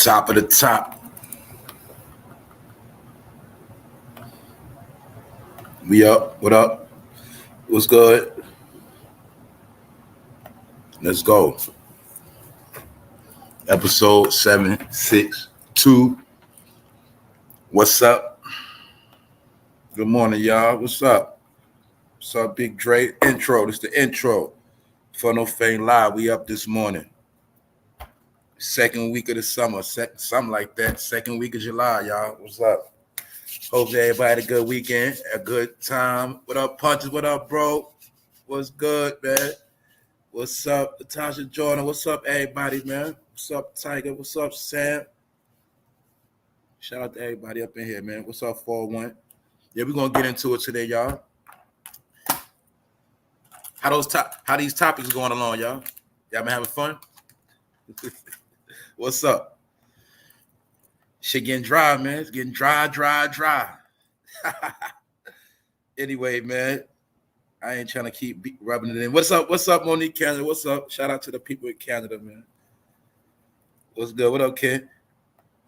Top of the top. We up. What up? What's good? Let's go. Episode 762. What's up? Good morning, y'all. What's up? What's up, Big Dre? Intro. This is the intro. Fun No Fame Live. We up this morning. Second week of the summer. Something like that. Second week of July, y'all. What's up? Hope everybody had a good weekend, a good time. What up, Punches? What up, bro? What's good, man? What's up, Natasha Jordan? What's up, everybody, man? What's up, Tiger? What's up, Sam? Shout out to everybody up in here, man. What's up, 401? Yeah, we're gonna get into it today, y'all. How these topics going along, y'all? Y'all been having fun? What's up? Shit getting dry, man. It's getting dry. Anyway, man, I ain't trying to keep rubbing it in. What's up, Monique Canada? What's up? Shout out to the people in Canada, man. What's good? What up, Ken?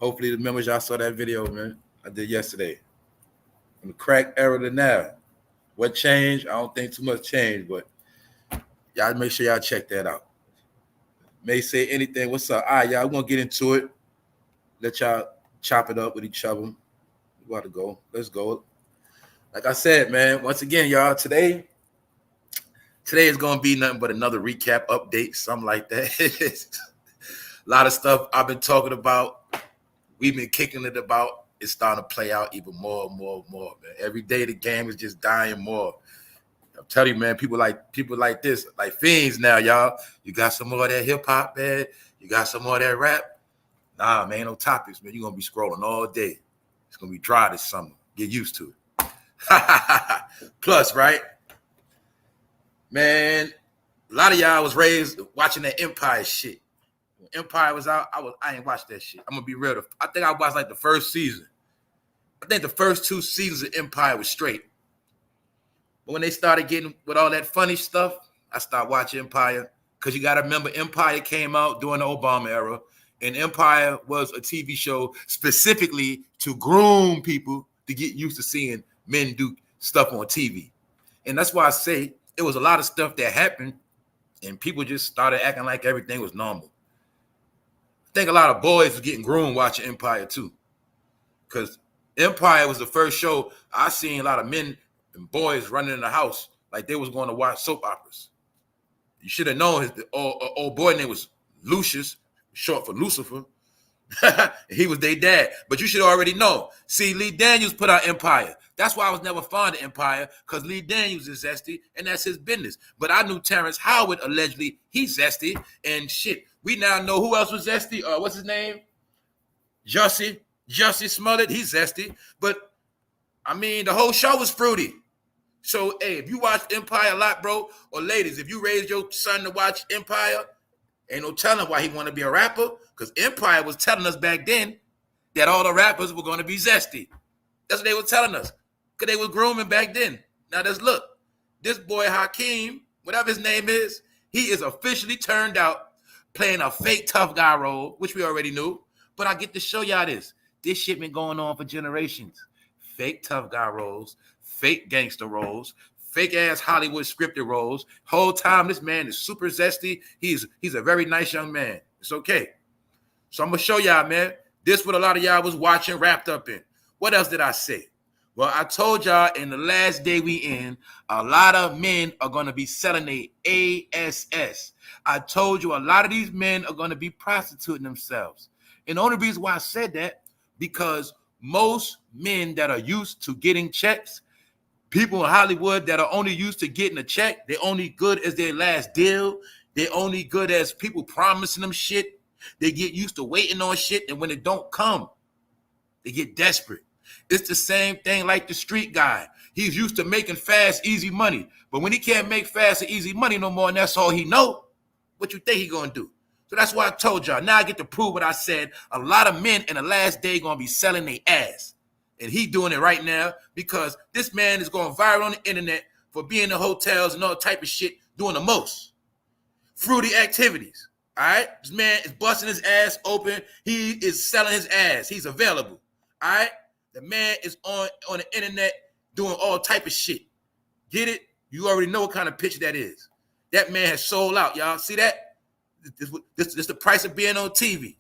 Hopefully the members y'all saw that video, man. I did yesterday. From the crack era to now. What changed? I don't think too much changed, but y'all make sure y'all check that out. May say anything. What's up? All right, y'all, we're going to get into it. Let y'all chop it up with each other. We about to go. Let's go. Like I said, man, once again, y'all, today is going to be nothing but another recap update, something like that. A lot of stuff I've been talking about. We've been kicking it about. It's starting to play out even more and more and more, man. Every day the game is just dying more. I'm telling you, man, people like this, like fiends now, y'all. You got some more of that hip hop, man. You got some more of that rap. Nah, man, no topics, man. You're going to be scrolling all day. It's going to be dry this summer. Get used to it. Plus, right? Man, a lot of y'all was raised watching that Empire shit. When Empire was out, I ain't watched that shit. I'm going to be real. I think I watched like the first season. I think the first 2 seasons of Empire was straight. But when they started getting with all that funny stuff, I started watching Empire. Because you got to remember, Empire came out during the Obama era. And Empire was a TV show specifically to groom people to get used to seeing men do stuff on TV. And that's why I say it was a lot of stuff that happened and people just started acting like everything was normal. I think a lot of boys were getting groomed watching Empire too. Because Empire was the first show I seen a lot of men and boys running in the house like they was going to watch soap operas. You should have known his old boy name was Lucius, short for Lucifer. He was their dad. But you should already know. See, Lee Daniels put out Empire. That's why I was never fond of Empire, because Lee Daniels is zesty, and that's his business. But I knew Terrence Howard, allegedly, he's zesty, and shit. We now know who else was zesty. What's his name? Jussie Smollett, he's zesty. But, I mean, the whole show was fruity. So, hey, if you watch Empire a lot, bro, or ladies, if you raised your son to watch Empire, ain't no telling why he want to be a rapper, because Empire was telling us back then that all the rappers were going to be zesty. That's what they were telling us, because they were grooming back then. Now, just look. This boy Hakeem, whatever his name is, he is officially turned out playing a fake tough guy role, which we already knew. But I get to show y'all this. This shit been going on for generations. Fake tough guy roles, fake gangster roles, fake-ass Hollywood scripted roles. Whole time, this man is super zesty. He's a very nice young man. It's okay. So I'm going to show y'all, man. This what a lot of y'all was watching, wrapped up in. What else did I say? Well, I told y'all in the last day we in, a lot of men are going to be selling their ASS. I told you a lot of these men are going to be prostituting themselves. And the only reason why I said that, because most men that are used to getting checks, people in Hollywood that are only used to getting a check, they're only good as their last deal. They're only good as people promising them shit. They get used to waiting on shit, and when it don't come, they get desperate. It's the same thing like the street guy. He's used to making fast, easy money. But when he can't make fast and easy money no more, and that's all he know, what you think he gonna do? So that's why I told y'all. Now I get to prove what I said. A lot of men in the last day gonna be selling their ass. And he doing it right now because this man is going viral on the internet for being in hotels and all type of shit, doing the most fruity activities. All right, this man is busting his ass open. He is selling his ass. He's available. All right, the man is on the internet doing all type of shit. Get it? You already know what kind of picture that is. That man has sold out, y'all. See that? This is the price of being on TV.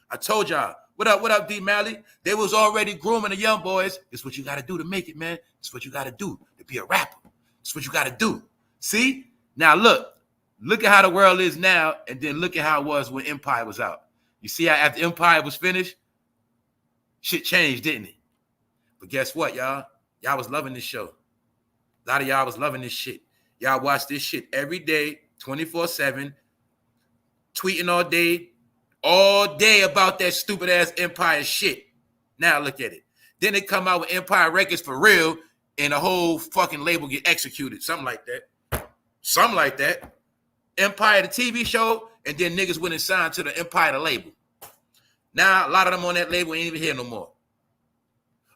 I told y'all. What up, D Mally? They was already grooming the young boys. It's what you got to do to make it, man. It's what you got to do to be a rapper. It's what you got to do. See? Now look at how the world is now, and then look at how it was when Empire was out. You see how after Empire was finished, shit changed, didn't it? But guess what, y'all? Y'all was loving this show. A lot of y'all was loving this shit. Y'all watch this shit every day, 24/7, tweeting all day about that stupid ass Empire shit. Now look at it. Then they come out with Empire Records for real, and the whole fucking label get executed. Something like that. Something like that. Empire the TV show, and then niggas went and signed to the Empire the label. Now a lot of them on that label ain't even here no more.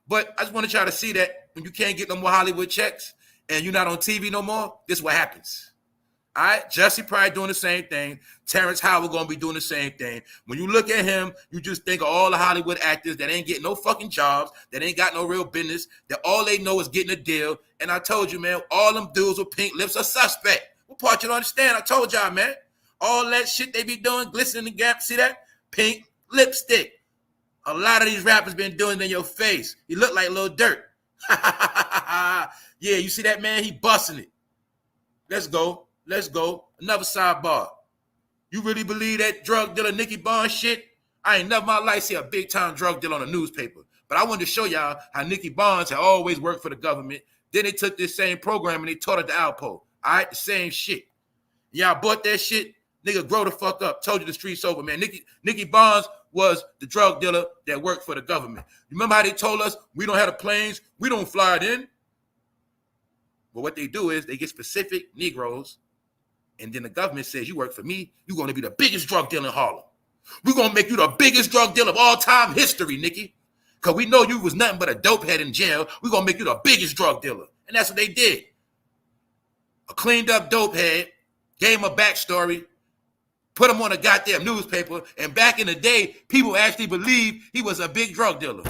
But I just want y'all to see that when you can't get no more Hollywood checks and you're not on TV no more, this is what happens. All right, Jesse probably doing the same thing. Terrence Howard gonna be doing the same thing. When you look at him, you just think of all the Hollywood actors that ain't getting no fucking jobs, that ain't got no real business, that all they know is getting a deal. And I told you, man, all them dudes with pink lips are suspect. What part you don't understand? I told y'all, man. All that shit they be doing, glistening the gap. See that? Pink lipstick. A lot of these rappers been doing it in your face. You look like Lil Dirt. Yeah, you see that, man? He busting it. Let's go. Let's go. Another sidebar. You really believe that drug dealer Nicky Bond shit? I ain't never in my life see a big time drug dealer on a newspaper. But I wanted to show y'all how Nicky Bonds had always worked for the government. Then they took this same program and they taught it to Alpo. All right, the same shit. Y'all bought that shit? Nigga, grow the fuck up. Told you the street's over, man. Nicky Bonds was the drug dealer that worked for the government. You remember how they told us we don't have the planes, we don't fly it in? But what they do is they get specific Negroes, and then the government says, you work for me, you're going to be the biggest drug dealer in Harlem. We're going to make you the biggest drug dealer of all time history, Nicky. Because we know you was nothing but a dope head in jail. We're going to make you the biggest drug dealer. And that's what they did. A cleaned up dope head, gave him a backstory, put him on a goddamn newspaper, and back in the day, people actually believed he was a big drug dealer.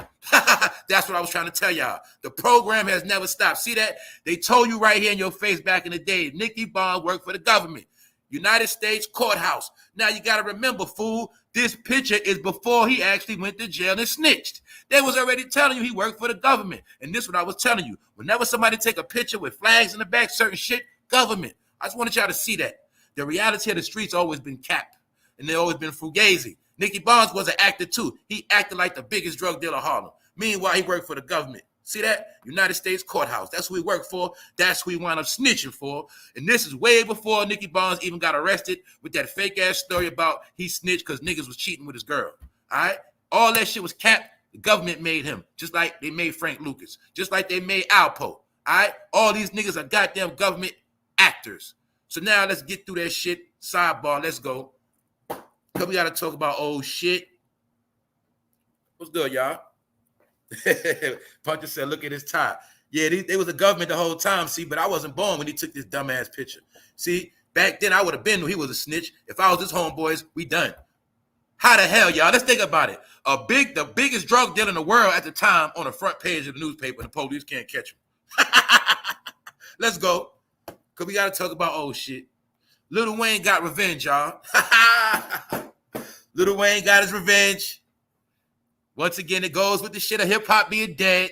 That's what I was trying to tell y'all. The program has never stopped. See that? They told you right here in your face back in the day, Nicky Bond worked for the government. United States Courthouse. Now you got to remember, fool, this picture is before he actually went to jail and snitched. They was already telling you he worked for the government. And this is what I was telling you. Whenever somebody take a picture with flags in the back, certain shit, government. I just wanted y'all to see that. The reality of the streets always been capped, and they always been fugazi. Nicky Bonds was an actor too. He acted like the biggest drug dealer in Harlem. Meanwhile, he worked for the government. See that? United States Courthouse. That's who he worked for. That's who he wound up snitching for. And this is way before Nicky Bonds even got arrested with that fake-ass story about he snitched because niggas was cheating with his girl. All right? All that shit was capped. The government made him, just like they made Frank Lucas, just like they made Alpo. All right? All these niggas are goddamn government actors. So now let's get through that shit. Sidebar, let's go. Because we got to talk about old shit. What's good, y'all? Puncher said, look at his tie. Yeah, they was the government the whole time, see, but I wasn't born when he took this dumbass picture. See, back then I would have been knew he was a snitch. If I was his homeboys, we done. How the hell, y'all? Let's think about it. The biggest drug dealer in the world at the time on the front page of the newspaper, and the police can't catch him. Let's go. Because we got to talk about old shit. Lil Wayne got revenge, y'all. Lil Wayne got his revenge. Once again, it goes with the shit of hip-hop being dead.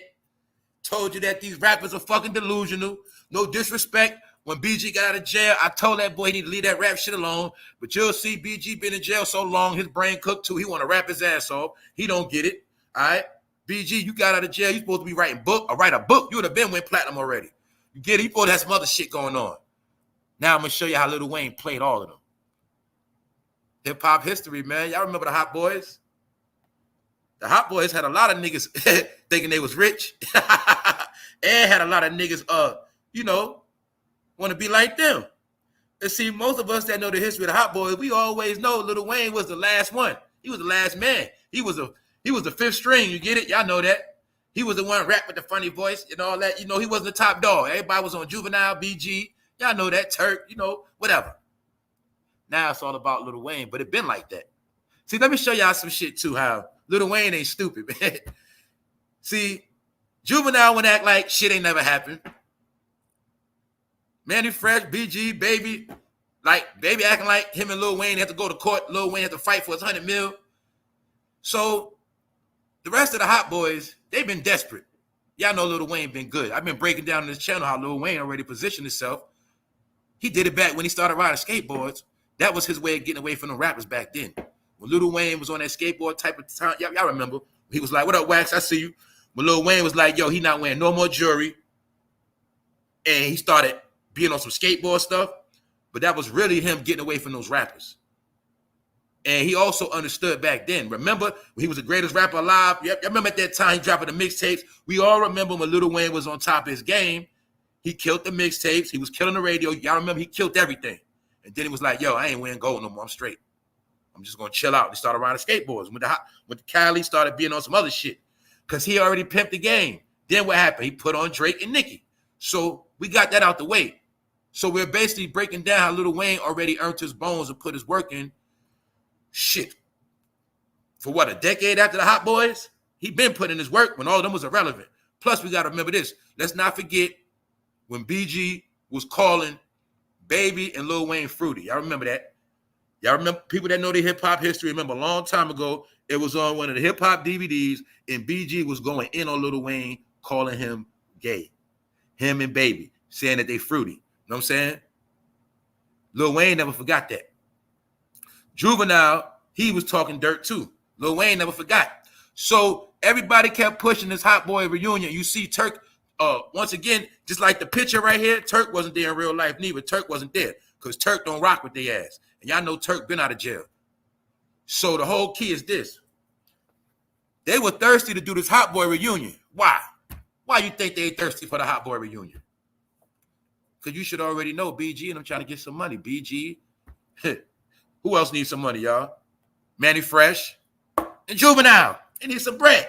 Told you that these rappers are fucking delusional. No disrespect. When BG got out of jail, I told that boy he need to leave that rap shit alone. But you'll see BG been in jail so long, his brain cooked too. He want to rap his ass off. He don't get it. All right? BG, you got out of jail. You supposed to be writing book or write a book. You would have been went platinum already. You get it? You supposed to have some other shit going on. Now I'm going to show you how Lil Wayne played all of them. Hip-hop history, man. Y'all remember the Hot Boys? The Hot Boys had a lot of niggas thinking they was rich. And had a lot of niggas, want to be like them. And see, most of us that know the history of the Hot Boys, we always know Lil Wayne was the last one. He was the last man. He was the fifth string. You get it? Y'all know that. He was the one rap with the funny voice and all that. He wasn't the top dog. Everybody was on Juvenile, BG. Y'all know that. Turk, whatever. Now it's all about Lil Wayne, but it been like that. See, let me show y'all some shit too, how Lil Wayne ain't stupid, man. See, Juvenile would act like shit ain't never happened. Manny Fresh, BG, Baby, like Baby acting like him and Lil Wayne had to go to court. Lil Wayne had to fight for his 100 mil. So the rest of the Hot Boys, they've been desperate. Y'all know Lil Wayne been good. I've been breaking down on this channel how Lil Wayne already positioned himself. He did it back when he started riding skateboards. That was his way of getting away from the rappers back then. When Lil Wayne was on that skateboard type of time, y'all remember, he was like, what up, Wax? I see you. When Lil Wayne was like, yo, he not wearing no more jewelry. And he started being on some skateboard stuff. But that was really him getting away from those rappers. And he also understood back then. Remember, when he was the greatest rapper alive? Yep, I remember at that time he dropping the mixtapes. We all remember when Lil Wayne was on top of his game. He killed the mixtapes. He was killing the radio. Y'all remember he killed everything. And then he was like, yo, I ain't wearing gold no more. I'm straight. I'm just going to chill out. He started riding skateboards. When the Cali started being on some other shit. Because he already pimped the game. Then what happened? He put on Drake and Nicki. So we got that out the way. So we're basically breaking down how Lil Wayne already earned his bones and put his work in. Shit. For what, a decade after the Hot Boys? He been putting his work when all of them was irrelevant. Plus, we got to remember this. Let's not forget when BG was calling Baby and Lil Wayne fruity. Y'all remember that? Y'all remember, people that know the hip-hop history, remember a long time ago, it was on one of the hip-hop DVDs, and BG was going in on Lil Wayne, calling him gay. Him and Baby, saying that they fruity. You know what I'm saying? Lil Wayne never forgot that. Juvenile, he was talking dirt too. Lil Wayne never forgot. So everybody kept pushing this Hot Boy reunion. You see Turk, once again, just like the picture right here, Turk wasn't there in real life neither. Turk wasn't there because Turk don't rock with their ass. And y'all know Turk been out of jail. So the whole key is this. They were thirsty to do this Hot Boy reunion. Why? Why you think they thirsty for the Hot Boy reunion? Because you should already know BG and I'm trying to get some money. BG. Who else needs some money, y'all? Manny Fresh and Juvenile. They need some bread.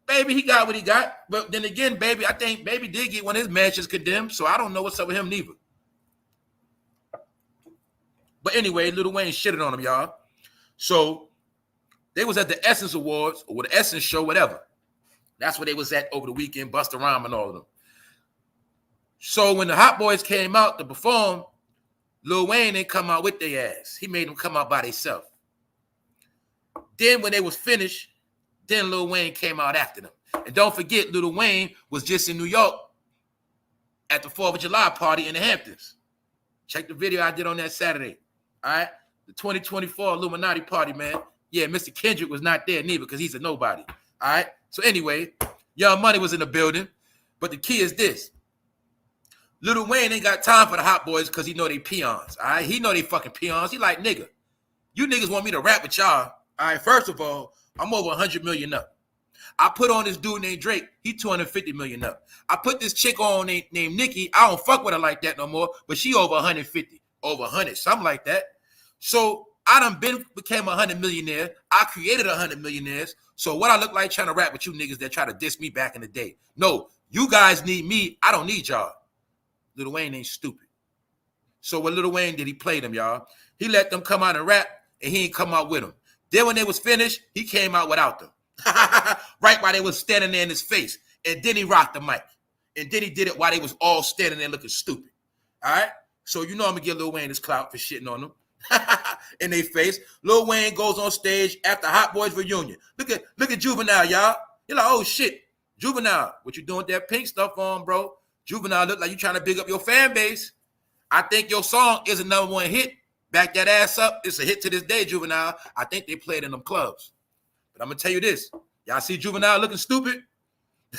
Baby, he got what he got. But then again, Baby, I think Baby did get one of his matches condemned, so I don't know what's up with him neither. But anyway, Lil Wayne shitted on him, y'all. So they was at the Essence Awards or the Essence show, whatever. That's where they was at over the weekend, Busta Rhymes and all of them. So when the Hot Boys came out to perform, Lil Wayne didn't come out with their ass. He made them come out by themselves. Then when they was finished, then Lil Wayne came out after them. And don't forget, Lil Wayne was just in New York at the 4th of July party in the Hamptons. Check the video I did on that Saturday. All right? The 2024 Illuminati party, man. Yeah, Mr. Kendrick was not there neither because he's a nobody. All right? So anyway, Young Money was in the building. But the key is this. Lil Wayne ain't got time for the Hot Boys because he know they peons. All right? He know they fucking peons. He like, nigga, you niggas want me to rap with y'all. All right, first of all, I'm over 100 million up. I put on this dude named Drake. He 250 million up. I put this chick on named NICKI. I don't fuck with her like that no more, but she over 150, over 100, something like that. So I done became a 100 millionaire. I created 100 millionaires. So what I look like trying to rap with you niggas that try to diss me back in the day? No, you guys need me. I don't need y'all. Lil Wayne ain't stupid. So what Lil Wayne did, he played them, y'all. He let them come out and rap, and he ain't come out with them. Then when they was finished, he came out without them. Right while they was standing there in his face. And then he rocked the mic. And then he did it while they was all standing there looking stupid. All right? So you know I'm going to give Lil Wayne his clout for shitting on them. In their face. Lil Wayne goes on stage after Hot Boys reunion. Look at Juvenile, y'all. You're like, oh, shit. Juvenile, what you doing with that pink stuff on, bro? Juvenile look like you trying to big up your fan base. I think your song is a #1 hit. Back that ass up. It's a hit to this day, Juvenile. I think they played in them clubs. But I'm going to tell you this. Y'all see Juvenile looking stupid?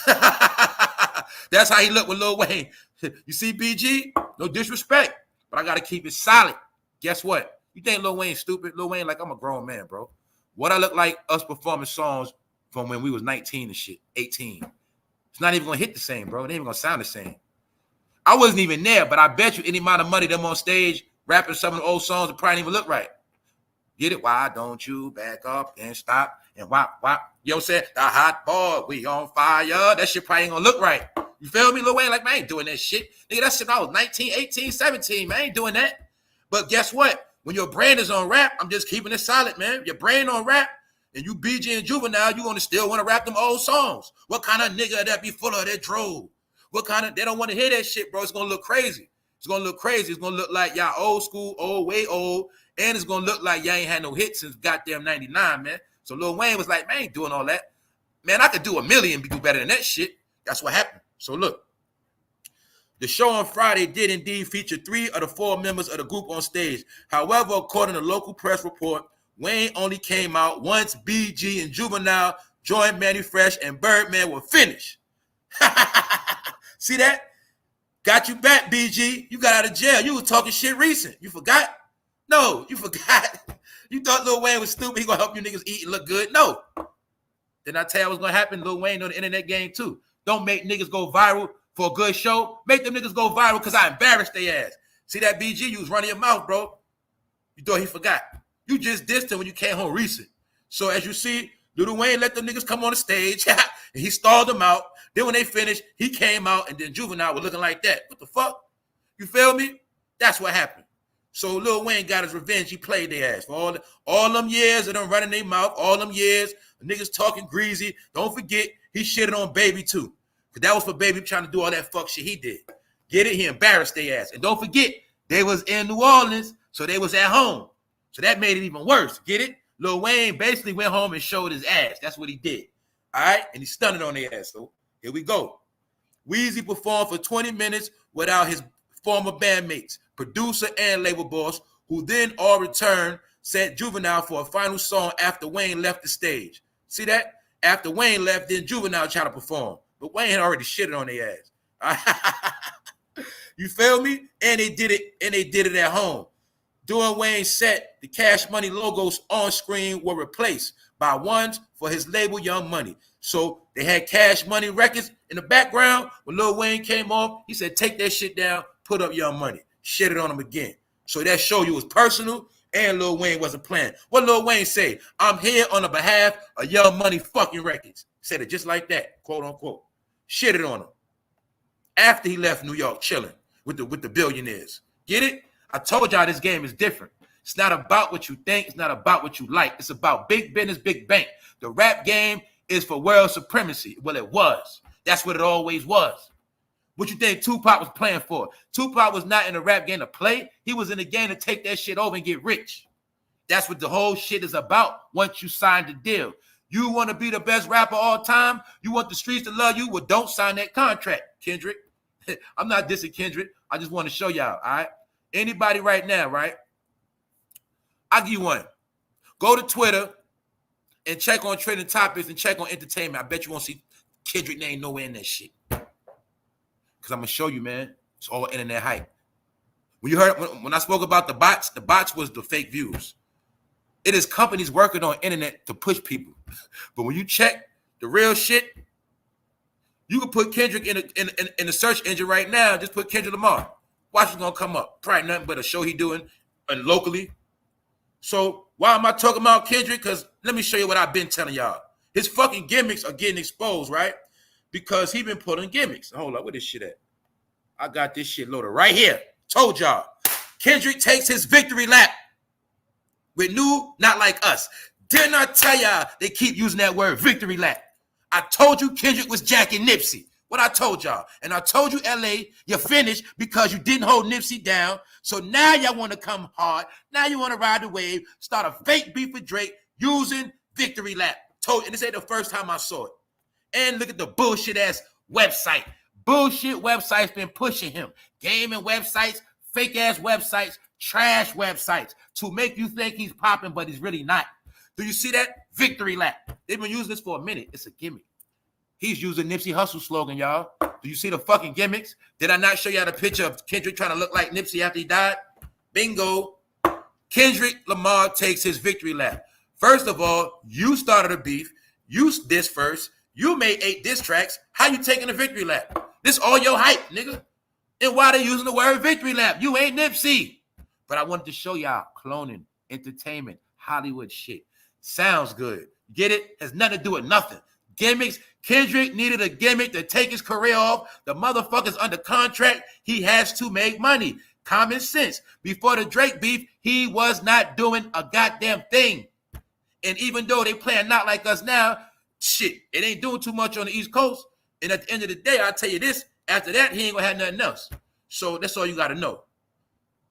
That's how he looked with Lil Wayne. You see BG? No disrespect. But I got to keep it solid. Guess what? You think Lil Wayne stupid? Lil Wayne like, I'm a grown man, bro. What I look like us performing songs from when we was 19 and shit, 18. It's not even going to hit the same, bro. It ain't even going to sound the same. I wasn't even there, but I bet you any amount of money them on stage rapping some of the old songs that probably didn't even look right. Get it? Why don't you back up and stop and wop. You know what I'm saying? The hot boy, we on fire. That shit probably ain't gonna look right. You feel me, Lil Wayne? Like, man, I ain't doing that shit. Nigga, that shit I was 19, 18, 17, man. I ain't doing that. But guess what? When your brand is on rap, I'm just keeping it solid, man. Your brand on rap, and you BG and Juvenile, you gonna still want to rap them old songs. What kind of nigga that be full of that drove? What kind of, they don't want to hear that shit, bro. It's gonna look crazy. It's gonna look crazy. It's gonna look like y'all old school, old, way old, and it's gonna look like y'all ain't had no hits since goddamn 99, man. So Lil Wayne was like, man, I ain't doing all that. Man, I could do a million and do better than that shit. That's what happened. So look, the show on Friday did indeed feature 3 of the 4 members of the group on stage. However, according to local press report, Wayne only came out once BG and Juvenile joined Manny Fresh and Birdman were finished. See that? Got you back, BG. You got out of jail. You was talking shit recent. You forgot? No, you forgot. You thought Lil Wayne was stupid. He gonna help you niggas eat and look good? No. Didn't I tell you what's gonna happen? Lil Wayne on the internet game too. Don't make niggas go viral for a good show. Make them niggas go viral because I embarrassed their ass. See that, BG? You was running your mouth, bro. You thought he forgot. You just dissed him when you came home recent. So as you see, Lil Wayne let them niggas come on the stage and he stalled them out. Then when they finished, he came out and then Juvenile was looking like that. What the fuck? You feel me? That's what happened. So Lil Wayne got his revenge. He played their ass for all them years of them running their mouth, all them years, the niggas talking greasy. Don't forget, he shitted on Baby too. Because that was for Baby trying to do all that fuck shit he did. Get it? He embarrassed their ass. And don't forget, they was in New Orleans, so they was at home. So that made it even worse. Get it? Lil Wayne basically went home and showed his ass. That's what he did. All right? And he stunned on their ass. So here we go. Weezy performed for 20 minutes without his former bandmates, producer and label boss, who then all returned, sent Juvenile for a final song after Wayne left the stage. See that? After Wayne left, then Juvenile tried to perform. But Wayne had already shitted on their ass. You feel me? And they did it at home. During Wayne's set, the Cash Money logos on screen were replaced by ones for his label Young Money. So they had Cash Money records in the background. When Lil Wayne came off, he said, take that shit down, put up Young Money. Shit it on him again. So that show you was personal and Lil Wayne wasn't playing. What Lil Wayne say? I'm here on the behalf of Young Money fucking records. Said it just like that, quote unquote. Shit it on him. After he left New York chilling with the billionaires. Get it? I told y'all this game is different. It's not about what you think. It's not about what you like. It's about big business, big bank. The rap game is for world supremacy. Well, it was. That's what it always was. What you think Tupac was playing for? Tupac was not in the rap game to play. He was in the game to take that shit over and get rich. That's what the whole shit is about once you sign the deal. You want to be the best rapper all time? You want the streets to love you? Well, don't sign that contract, Kendrick. I'm not dissing Kendrick. I just want to show y'all, all right? Anybody right now, right? I'll give you one. Go to Twitter and check on trending topics and check on entertainment. I bet you won't see Kendrick name nowhere in that shit. Because I'm going to show you, man. It's all internet hype. When you heard, when I spoke about the bots was the fake views. It is companies working on internet to push people. But when you check the real shit, you can put Kendrick in the search engine right now. Just put Kendrick Lamar. Watch what's going to come up. Probably nothing but a show he doing locally. So why am I talking about Kendrick? Because let me show you what I've been telling y'all. His fucking gimmicks are getting exposed, right? Because he been pulling gimmicks. Hold up, where this shit at? I got this shit loaded right here. Told y'all. Kendrick takes his victory lap with new, not like us. Didn't I tell y'all they keep using that word, victory lap? I told you Kendrick was jacking Nipsey. What I told y'all. And I told you, LA, you're finished because you didn't hold Nipsey down. So now y'all want to come hard. Now you want to ride the wave, start a fake beef with Drake using victory lap. And this ain't the first time I saw it. And look at the bullshit ass website. Bullshit websites been pushing him. Gaming websites, fake ass websites, trash websites to make you think he's popping, but he's really not. Do you see that? Victory lap. They've been using this for a minute. It's a gimmick. He's using Nipsey Hussle slogan, y'all. Do you see the fucking gimmicks? Did I not show y'all the picture of Kendrick trying to look like Nipsey after he died? Bingo. Kendrick Lamar takes his victory lap. First of all, you started a beef. You diss first. You made 8 diss tracks. How you taking a victory lap? This all your hype, nigga. And why they using the word victory lap? You ain't Nipsey. But I wanted to show y'all cloning, entertainment, Hollywood shit. Sounds good. Get it? Has nothing to do with nothing. Gimmicks. Kendrick needed a gimmick to take his career off. The motherfucker's under contract. He has to make money. Common sense. Before the Drake beef, he was not doing a goddamn thing. And even though they playing not like us now, shit, it ain't doing too much on the East Coast. And at the end of the day, I'll tell you this, after that, he ain't gonna have nothing else. So that's all you gotta know.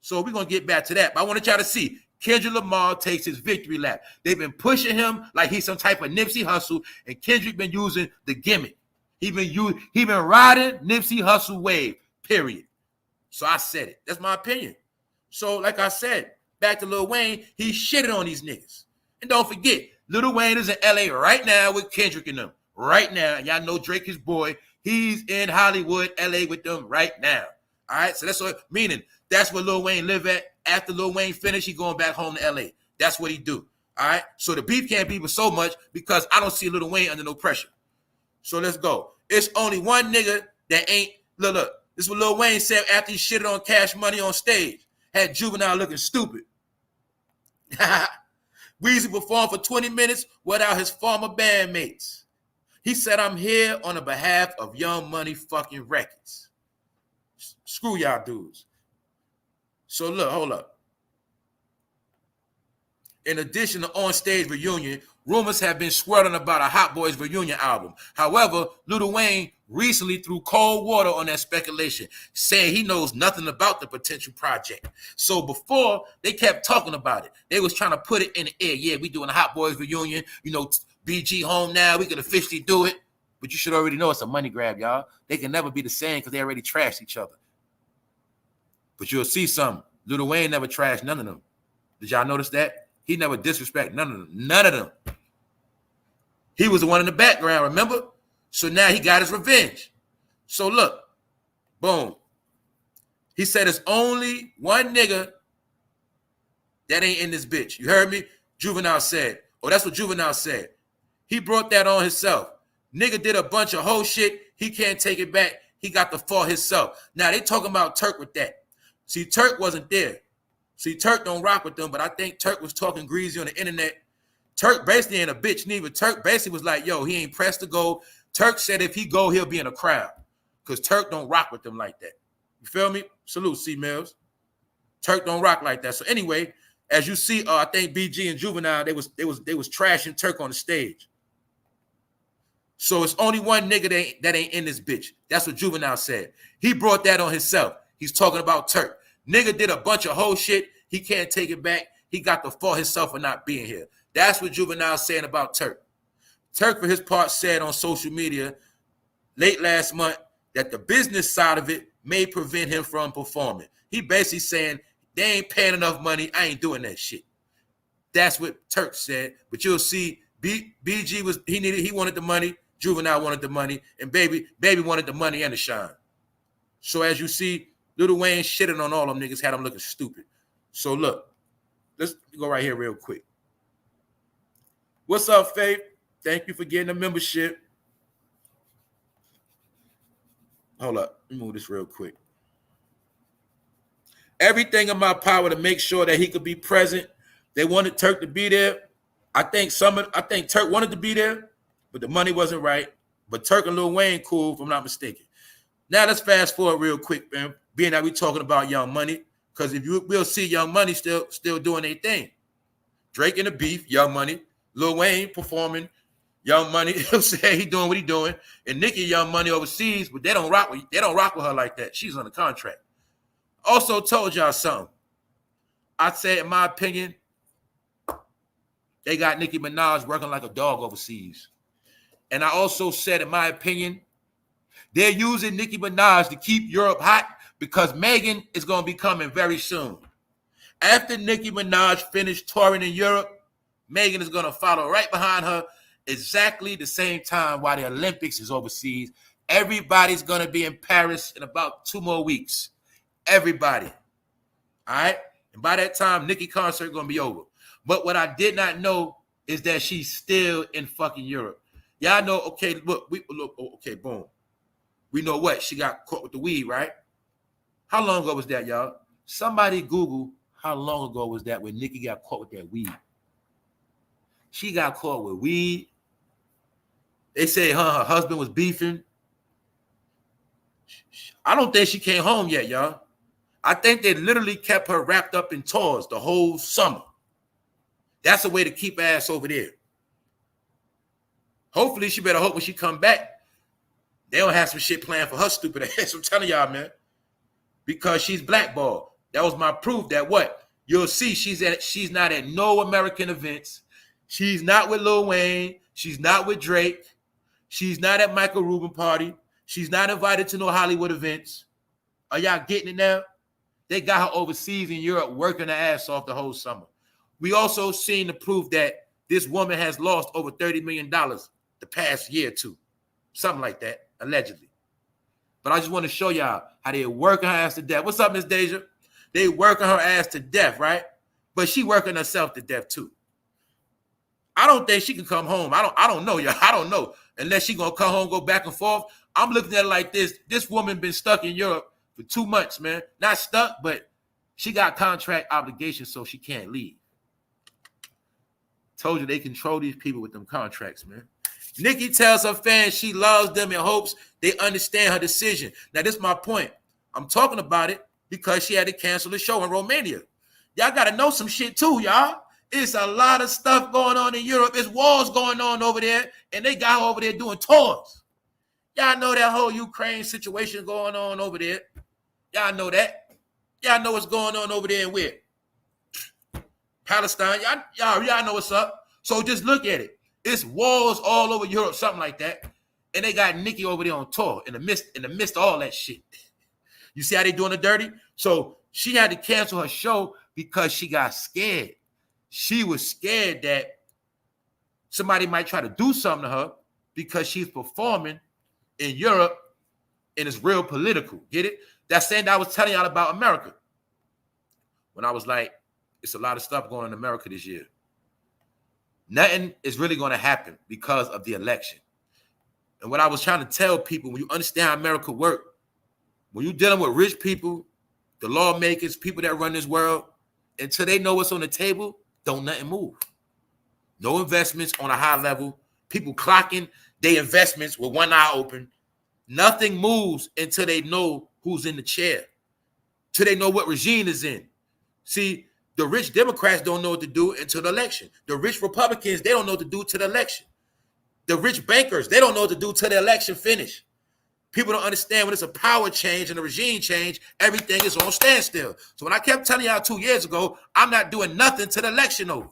So we're gonna get back to that. But I want to try to see. Kendrick Lamar takes his victory lap. They've been pushing him like he's some type of Nipsey Hussle, and Kendrick been using the gimmick. He been riding Nipsey Hussle wave, period. So I said it. That's my opinion. So like I said, back to Lil Wayne, he shitted on these niggas. And don't forget, Lil Wayne is in LA right now with Kendrick and them. Right now. Y'all know Drake, his boy. He's in Hollywood, LA with them right now. All right? So that's what, meaning that's where Lil Wayne live at. After Lil Wayne finish, he going back home to LA. That's what he do. All right? So the beef can't be so much because I don't see Lil Wayne under no pressure. So let's go. It's only one nigga that ain't, look. This is what Lil Wayne said after he shitted on Cash Money on stage. Had Juvenile looking stupid. Weezy performed for 20 minutes without his former bandmates. He said, I'm here on the behalf of Young Money fucking records. Screw y'all dudes. So look, hold up. In addition to on-stage reunion, rumors have been swirling about a HOTBOYS reunion album. However, Lil Wayne recently threw cold water on that speculation, saying he knows nothing about the potential project. So before, they kept talking about it. They was trying to put it in the air. Yeah, we doing a HOTBOYS reunion. You know, BG home now. We can officially do it. But you should already know it's a money grab, y'all. They can never be the same because they already trashed each other. But you'll see something. Lil Wayne never trashed none of them. Did y'all notice that? He never disrespected none of them. None of them. He was the one in the background, remember? So now he got his revenge. So look, boom. He said it's only one nigga that ain't in this bitch. You heard me? Juvenile said. Oh, that's what Juvenile said. He brought that on himself. Nigga did a bunch of whole shit. He can't take it back. He got the fault himself. Now they talking about Turk with that. See, Turk wasn't there. See, Turk don't rock with them, but I think Turk was talking greasy on the internet. Turk basically ain't a bitch neither. Turk basically was like, yo, he ain't pressed to go. Turk said if he go, he'll be in a crowd. Because Turk don't rock with them like that. You feel me? Salute, C Mills. Turk don't rock like that. So anyway, as you see, I think BG and Juvenile, they was trashing Turk on the stage. So it's only one nigga that ain't in this bitch. That's what Juvenile said. He brought that on himself. He's talking about Turk. Nigga did a bunch of whole shit. He can't take it back. He got the fault himself for not being here. That's what Juvenile's saying about Turk. Turk, for his part, said on social media late last month that the business side of it may prevent him from performing. He basically saying, they ain't paying enough money. I ain't doing that shit. That's what Turk said. But you'll see, BG was, he wanted the money. Juvenile wanted the money. And Baby wanted the money and the shine. So as you see, Lil Wayne shitting on all them niggas, had them looking stupid. So look, let's go right here real quick. What's up, Faith? Thank you for getting a membership. Hold up. Let me move this real quick. Everything in my power to make sure that he could be present. They wanted Turk to be there. I think Turk wanted to be there, but the money wasn't right. But Turk and Lil Wayne cool, if I'm not mistaken. Now let's fast forward real quick, man. Being that we're talking about Young Money, because we'll see Young Money still doing their thing. Drake in the beef, Young Money. Lil Wayne performing, Young Money. He'll say he doing what he doing. And NICKI, Young Money overseas, but they don't rock with her like that. She's on a contract. Also told y'all something. I'd say, in my opinion, they got Nicki Minaj working like a dog overseas. And I also said, in my opinion, they're using Nicki Minaj to keep Europe hot because Megan is going to be coming very soon. After Nicki Minaj finished touring in Europe, Megan is going to follow right behind her exactly the same time while the Olympics is overseas. Everybody's going to be in Paris in about 2 more weeks. Everybody. All right? And by that time, Nicki concert going to be over. But what I did not know is that she's still in fucking Europe. Y'all know, okay, look, okay, boom. We know what? She got caught with the weed, right? How long ago was that, y'all? Somebody Google how long ago was that when Nicki got caught with that weed. She got caught with weed. They say her husband was beefing. I don't think she came home yet, y'all. I think they literally kept her wrapped up in toys the whole summer. That's a way to keep her ass over there. Hopefully, she better hope when she come back, they don't have some shit planned for her stupid ass. I'm telling y'all, man. Because she's blackballed. That was my proof that what? You'll see she's not at no American events. She's not with Lil Wayne. She's not with Drake. She's not at Michael Rubin party. She's not invited to no Hollywood events. Are y'all getting it now? They got her overseas in Europe working her ass off the whole summer. We also seen the proof that this woman has lost over $30 million the past year or two. Something like that, allegedly. But I just want to show y'all how they working her ass to death. What's up, Miss Deja? They working her ass to death, right? But she working herself to death too. I don't think she can come home. I don't know, y'all. I don't know. Unless she gonna come home, go back and forth. I'm looking at it like this. This woman been stuck in Europe for 2 months, man. Not stuck, but she got contract obligations, so she can't leave. Told you they control these people with them contracts, man. Nicki tells her fans she loves them and hopes they understand her decision. Now, this is my point. I'm talking about it because she had to cancel the show in Romania. Y'all got to know some shit too, y'all. It's a lot of stuff going on in Europe. There's wars going on over there, and they got her over there doing tours. Y'all know that whole Ukraine situation going on over there. Y'all know that. Y'all know what's going on over there and where? Palestine. Y'all know what's up. So just look at it. It's wars all over Europe, something like that. And they got Nicki over there on tour in the midst of all that shit. You see how they doing the dirty? So she had to cancel her show because she got scared. She was scared that somebody might try to do something to her because she's performing in Europe and it's real political. Get it? That's saying that I was telling y'all about America. When I was like, it's a lot of stuff going on in America this year. Nothing is really going to happen because of the election. And what I was trying to tell people, when you understand how America works, when you're dealing with rich people, the lawmakers, people that run this world, until they know what's on the table, don't nothing move. No investments on a high level. People clocking their investments with one eye open. Nothing moves until they know who's in the chair, till they know what regime is in. See, the rich Democrats don't know what to do until the election. The rich Republicans, they don't know what to do till the election. The rich bankers, they don't know what to do till the election finish. People don't understand when it's a power change and a regime change, everything is on standstill. So when I kept telling y'all 2 years ago, I'm not doing nothing till the election over,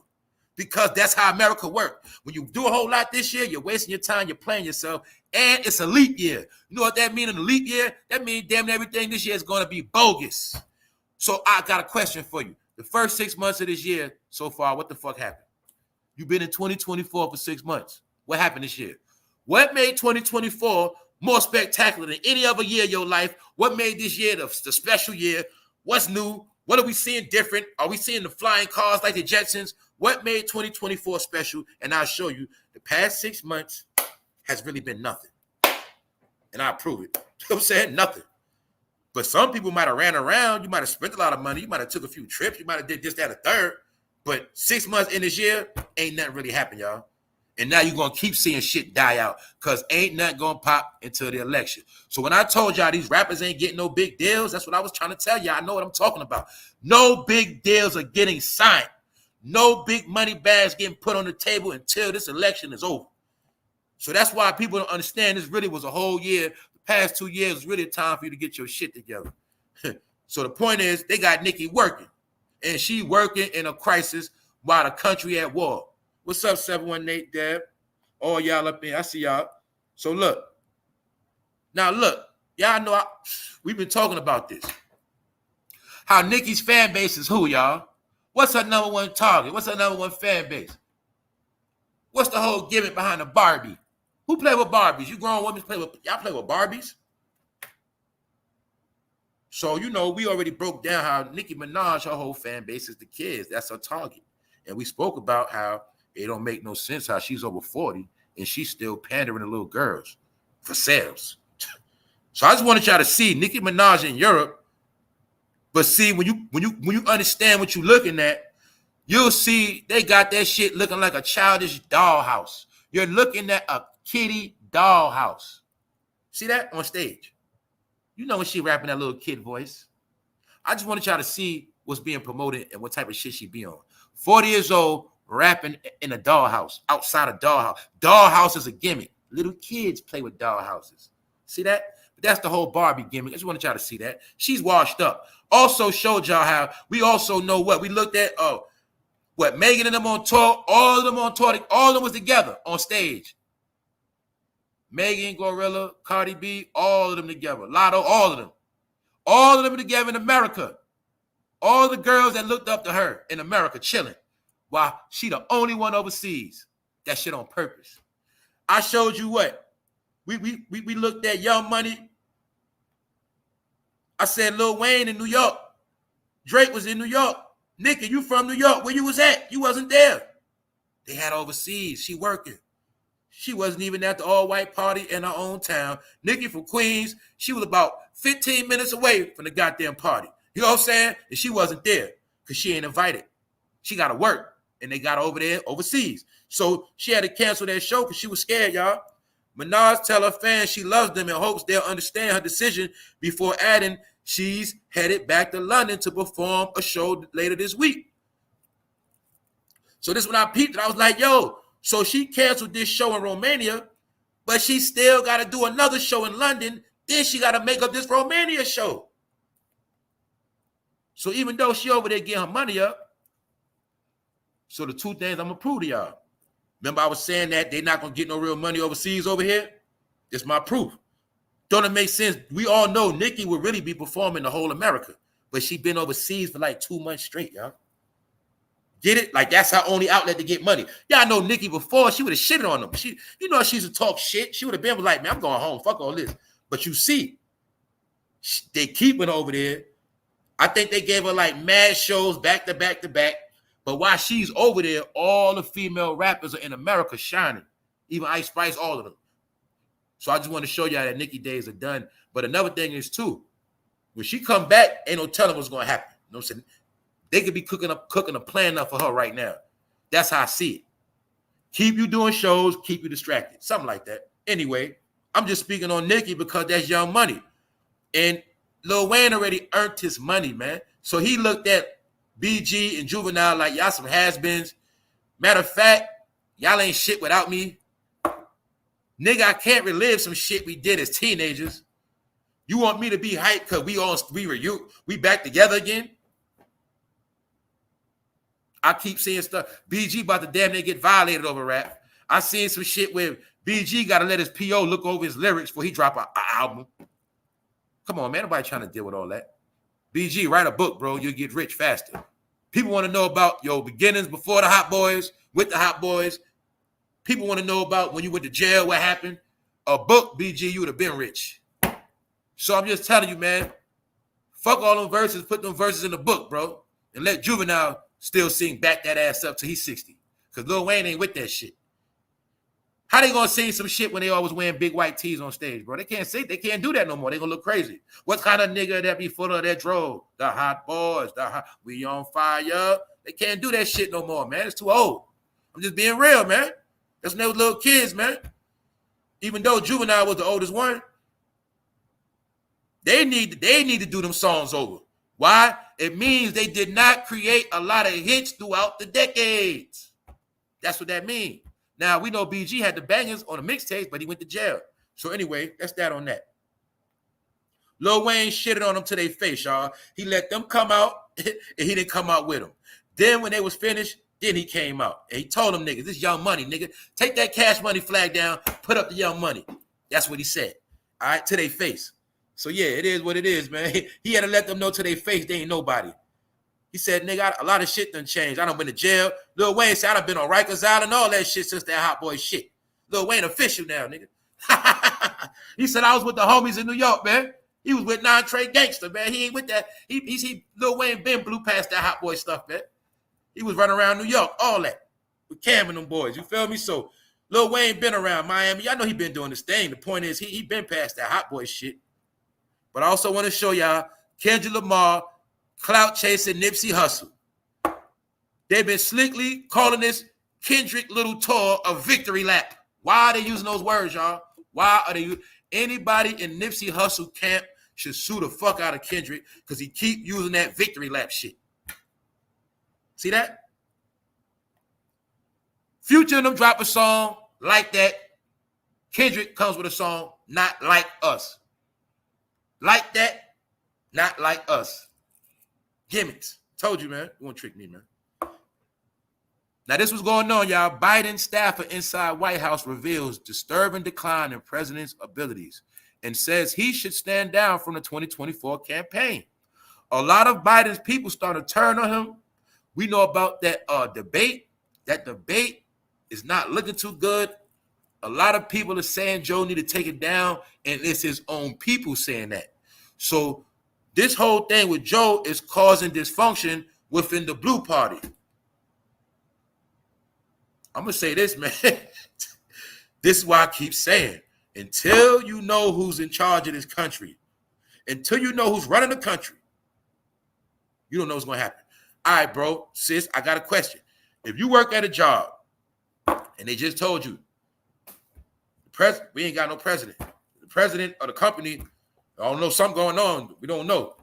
because that's how America works. When you do a whole lot this year, you're wasting your time, you're playing yourself, and it's a leap year. You know what that means in a leap year? That means damn near everything this year is going to be bogus. So I got a question for you. The first 6 months of this year so far, what the fuck happened? You've been in 2024 for 6 months. What happened this year? What made 2024 more spectacular than any other year of your life? What made this year the special year? What's new? What are we seeing different? Are we seeing the flying cars like the Jetsons? What made 2024 special? And I'll show you the past 6 months has really been nothing. And I'll prove it. You know what I'm saying? Nothing. But some people might have ran around. You might have spent a lot of money. You might have took a few trips. You might have did this, that, a third. But 6 months in this year, ain't nothing really happened, y'all. And now you're going to keep seeing shit die out because ain't nothing going to pop until the election. So when I told y'all these rappers ain't getting no big deals, that's what I was trying to tell y'all. I know what I'm talking about. No big deals are getting signed. No big money bags getting put on the table until this election is over. So that's why people don't understand this really was a whole year. The past 2 years was really a time for you to get your shit together. So the point is, they got Nicki working. And she working in a crisis while the country at war. What's up, 718 Deb? All y'all up in. I see y'all. So look. Now look. Y'all know we've been talking about this. How Nicki's fan base is who, y'all? What's her number one target? What's her number one fan base? What's the whole gimmick behind the Barbie? Who play with Barbies? You grown women y'all play with Barbies? So, you know, we already broke down how Nicki Minaj, her whole fan base is the kids. That's her target. And we spoke about how it don't make no sense how she's over 40 and she's still pandering to little girls for sales. So I just wanted y'all to see Nicki Minaj in Europe. But see, when you understand what you're looking at, you'll see they got that shit looking like a childish dollhouse. You're looking at a kitty dollhouse. See that on stage? You know when she rapping that little kid voice. I just wanted y'all to see what's being promoted and what type of shit she be on. 40 years old, rapping in a dollhouse, outside a dollhouse. Dollhouse is a gimmick. Little kids play with dollhouses. See that? But that's the whole Barbie gimmick. I just wanted y'all to see that. She's washed up. Also showed y'all how we also know what we looked at. What Megan and them on tour, all of them on tour, all of them was together on stage. Megan, Gorilla, Cardi B, all of them together. Lotto, all of them. All of them together in America. All the girls that looked up to her in America chilling. While she the only one overseas. That shit on purpose. I showed you what? We looked at Young Money. I said Lil Wayne in New York. Drake was in New York. Nicki, you from New York. Where you was at? You wasn't there. They had overseas. She working. She wasn't even at the all-white party in her own town. Nicki from Queens, she was about 15 minutes away from the goddamn party. You know what I'm saying? And she wasn't there because she ain't invited. She got to work, and they got her over there overseas. So she had to cancel that show because she was scared, y'all. Minaj tell her fans she loves them and hopes they'll understand her decision before adding she's headed back to London to perform a show later this week. So this when I peeped it, I was like, yo, so she canceled this show in Romania, but she still got to do another show in London. Then she got to make up this Romania show. So even though she over there getting her money up, so the two things I'm going to prove to y'all. Remember I was saying that they're not going to get no real money overseas over here? This is my proof. Don't it make sense? We all know Nicki would really be performing the whole America, but she been overseas for like 2 months straight, y'all. Get it? Like that's her only outlet to get money. Y'all know Nicki before, she would have shitted on them. She, you know, she's a talk shit. She would have been like, man, I'm going home. Fuck all this. But you see, they keep it over there. I think they gave her like mad shows back to back to back. But while she's over there, all the female rappers are in America shining. Even Ice Spice, all of them. So I just want to show y'all that Nicki days are done. But another thing is too, when she come back, ain't no telling what's going to happen. You know what I'm saying? They could be cooking a plan up for her right now. That's how I see it. Keep you doing shows, keep you distracted. Something like that. Anyway, I'm just speaking on Nicki because that's Young Money. And Lil Wayne already earned his money, man. So he looked at BG and Juvenile like y'all some has-beens. Matter of fact, y'all ain't shit without me. Nigga, I can't relive some shit we did as teenagers. You want me to be hyped because we back together again? I keep seeing stuff. BG about to damn near get violated over rap. I seen some shit where BG got to let his PO look over his lyrics before he drop an album. Come on, man. Nobody trying to deal with all that. BG, write a book, bro. You'll get rich faster. People want to know about your beginnings before the Hot Boys, with the Hot Boys. People want to know about when you went to jail, what happened. A book, BG, you would have been rich. So I'm just telling you, man, fuck all them verses, put them verses in the book, bro, and let Juvenile still sing Back That Ass Up till he's 60. Because Lil Wayne ain't with that shit. How they gonna sing some shit when they always wearing big white tees on stage, bro? They can't sing. They can't do that no more. They gonna look crazy. What kind of nigga that be full of that drove? The Hot Boys. We on fire. They can't do that shit no more, man. It's too old. I'm just being real, man. That's when they was little kids, man. Even though Juvenile was the oldest one, they need to do them songs over. Why? It means they did not create a lot of hits throughout the decades. That's what that means. Now, we know BG had the bangers on the mixtapes, but he went to jail. So anyway, that's that on that. Lil Wayne shitted on them to their face, y'all. He let them come out, and he didn't come out with them. Then when they was finished, then he came out. And he told them niggas, this Young Money, nigga. Take that Cash Money flag down, put up the Young Money. That's what he said, all right, to their face. So yeah, it is what it is, man. He had to let them know to their face they ain't nobody. He said, nigga, a lot of shit done changed. I done been to jail. Lil Wayne said, I done been on Rikers Island, all that shit since that Hot Boy shit. Lil Wayne official now, nigga. He said, I was with the homies in New York, man. He was with Non-Trade Gangster, man. He ain't with that. Lil Wayne been blew past that Hot Boy stuff, man. He was running around New York, all that. With Cam and them boys, you feel me? So Lil Wayne been around Miami. I know he been doing this thing. The point is, he been past that Hot Boy shit. But I also want to show y'all Kendrick Lamar, Clout chasing Nipsey Hussle. They've been slickly calling this Kendrick little tour a victory lap. Why are they using those words, y'all? Why are they? Anybody in Nipsey Hussle camp should sue the fuck out of Kendrick because he keep using that victory lap shit. See that? Future and them drop a song like that. Kendrick comes with a song not like us. Like that, not like us. Gimmicks. Told you, man. You won't trick me, man. Now, this was going on, y'all. Biden staffer inside White House reveals disturbing decline in president's abilities and says he should stand down from the 2024 campaign. A lot of Biden's people started to turn on him. We know about that debate. That debate is not looking too good. A lot of people are saying Joe need to take it down, and it's his own people saying that. So this whole thing with Joe is causing dysfunction within the Blue Party. I'm going to say this, man. This is why I keep saying, until you know who's in charge of this country, until you know who's running the country, you don't know what's going to happen. All right, bro, sis, I got a question. If you work at a job and they just told you, we ain't got no president. The president of the company, I don't know, something going on. We don't know.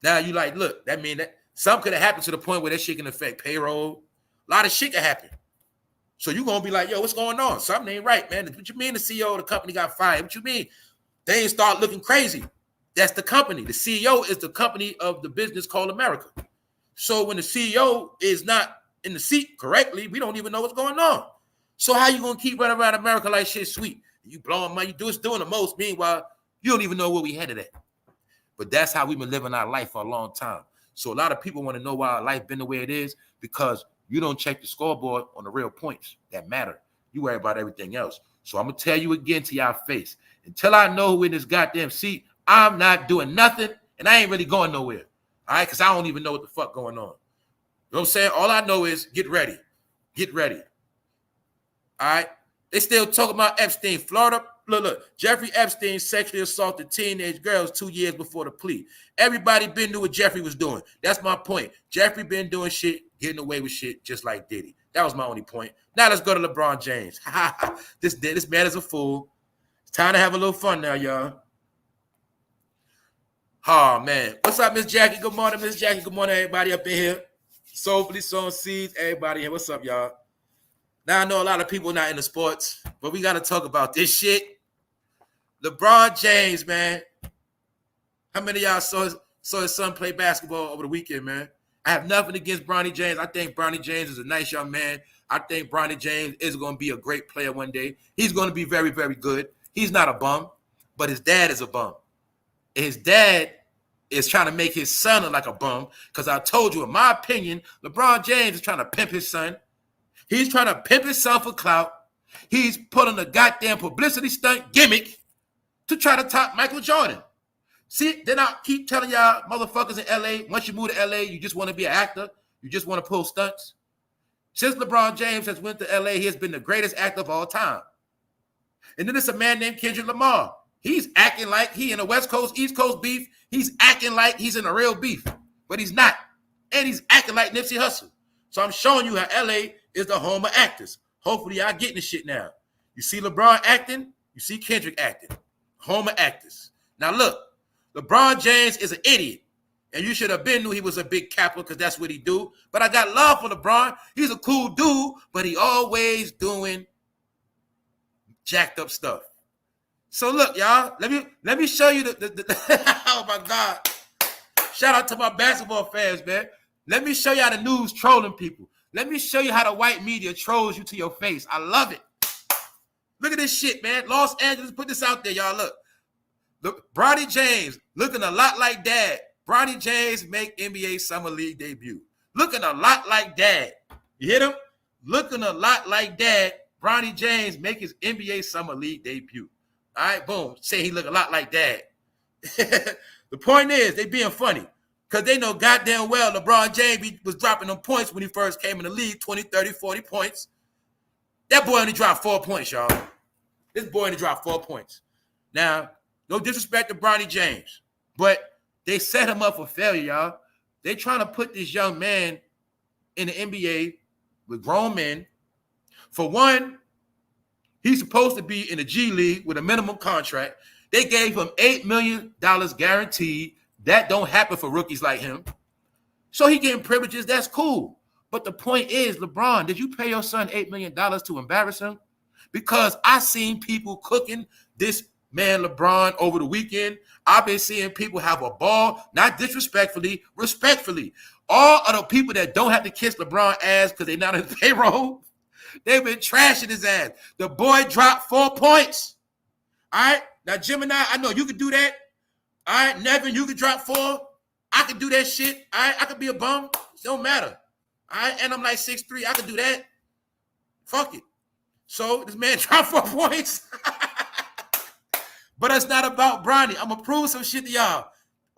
Now you like, look, that mean that something could have happened to the point where that shit can affect payroll. A lot of shit can happen. So you're going to be like, yo, what's going on? Something ain't right, man. What you mean the CEO of the company got fired? What you mean? They ain't start looking crazy. That's the company. The CEO is the company of the business called America. So when the CEO is not in the seat correctly, we don't even know what's going on. So how you going to keep running around America like shit sweet? You blowing money, you doing the most. Meanwhile, you don't even know where we headed at. But that's how we've been living our life for a long time. So a lot of people want to know why our life been the way it is, because you don't check the scoreboard on the real points that matter. You worry about everything else. So I'm going to tell you again to y'all face. Until I know who in this goddamn seat, I'm not doing nothing, and I ain't really going nowhere. All right? Because I don't even know what the fuck going on. You know what I'm saying? All I know is get ready. Get ready. All right? They still talking about Epstein. Florida, look. Jeffrey Epstein sexually assaulted teenage girls 2 years before the plea. Everybody been knew what Jeffrey was doing. That's my point. Jeffrey been doing shit, getting away with shit just like Diddy. That was my only point. Now let's go to LeBron James. This man is a fool. It's time to have a little fun now, y'all. Oh, man. What's up, Miss Jackie? Good morning, Miss Jackie. Good morning, everybody up in here. Soulfully sowing seeds. Everybody here. What's up, y'all? Now, I know a lot of people not into sports, but we got to talk about this shit. LeBron James, man. How many of y'all saw his son play basketball over the weekend, man? I have nothing against Bronny James. I think Bronny James is a nice young man. I think Bronny James is going to be a great player one day. He's going to be very, very good. He's not a bum, but his dad is a bum. His dad is trying to make his son look like a bum, because I told you, in my opinion, LeBron James is trying to pimp his son. He's trying to pimp himself for clout. He's putting a goddamn publicity stunt gimmick to try to top Michael Jordan. See, then I keep telling y'all motherfuckers in LA, once you move to LA, you just want to be an actor. You just want to pull stunts. Since LeBron James has went to LA, he has been the greatest actor of all time. And then there's a man named Kendrick Lamar. He's acting like he in a West Coast, East Coast beef. He's acting like he's in a real beef, but he's not. And he's acting like Nipsey Hussle. So I'm showing you how LA is the home of actors. Hopefully y'all getting the shit now. You see LeBron acting, you see Kendrick acting. Home of actors. Now look, LeBron James is an idiot. And you should have been knew he was a big capper, because that's what he do. But I got love for LeBron. He's a cool dude, but he always doing jacked up stuff. So look, y'all, let me show you the oh my God. Shout out to my basketball fans, man. Let me show you how the news trolling people. Let me show you how the white media trolls you to your face. I love it. Look at this shit, man. Los Angeles, put this out there, y'all. Look, Bronny James looking a lot like Dad. Bronny James make NBA Summer League debut. Looking a lot like Dad. You hit him? Looking a lot like Dad. Bronny James make his NBA Summer League debut. All right, boom. Say he look a lot like Dad. The point is, they being funny, because they know goddamn well LeBron James was dropping them points when he first came in the league, 20, 30, 40 points. That boy only dropped 4 points, y'all. This boy only dropped 4 points. Now, no disrespect to Bronny James, but they set him up for failure, y'all. They trying to put this young man in the NBA with grown men. For one, he's supposed to be in the G League with a minimum contract. They gave him $8 million guaranteed. That don't happen for rookies like him. So he getting privileges. That's cool. But the point is, LeBron, did you pay your son $8 million to embarrass him? Because I seen people cooking this man LeBron over the weekend. I've been seeing people have a ball, not disrespectfully, respectfully. All of the people that don't have to kiss LeBron ass because they're not on his payroll, they've been trashing his ass. The boy dropped 4 points. All right? Now, Gemini, I know you can do that. All right? Nevin, you can drop 4. I can do that shit. All right? I could be a bum. It don't matter. All right? And I'm like 6'3". I can do that. Fuck it. So this man dropped 4 points. But it's not about Bronny. I'm going to prove some shit to y'all.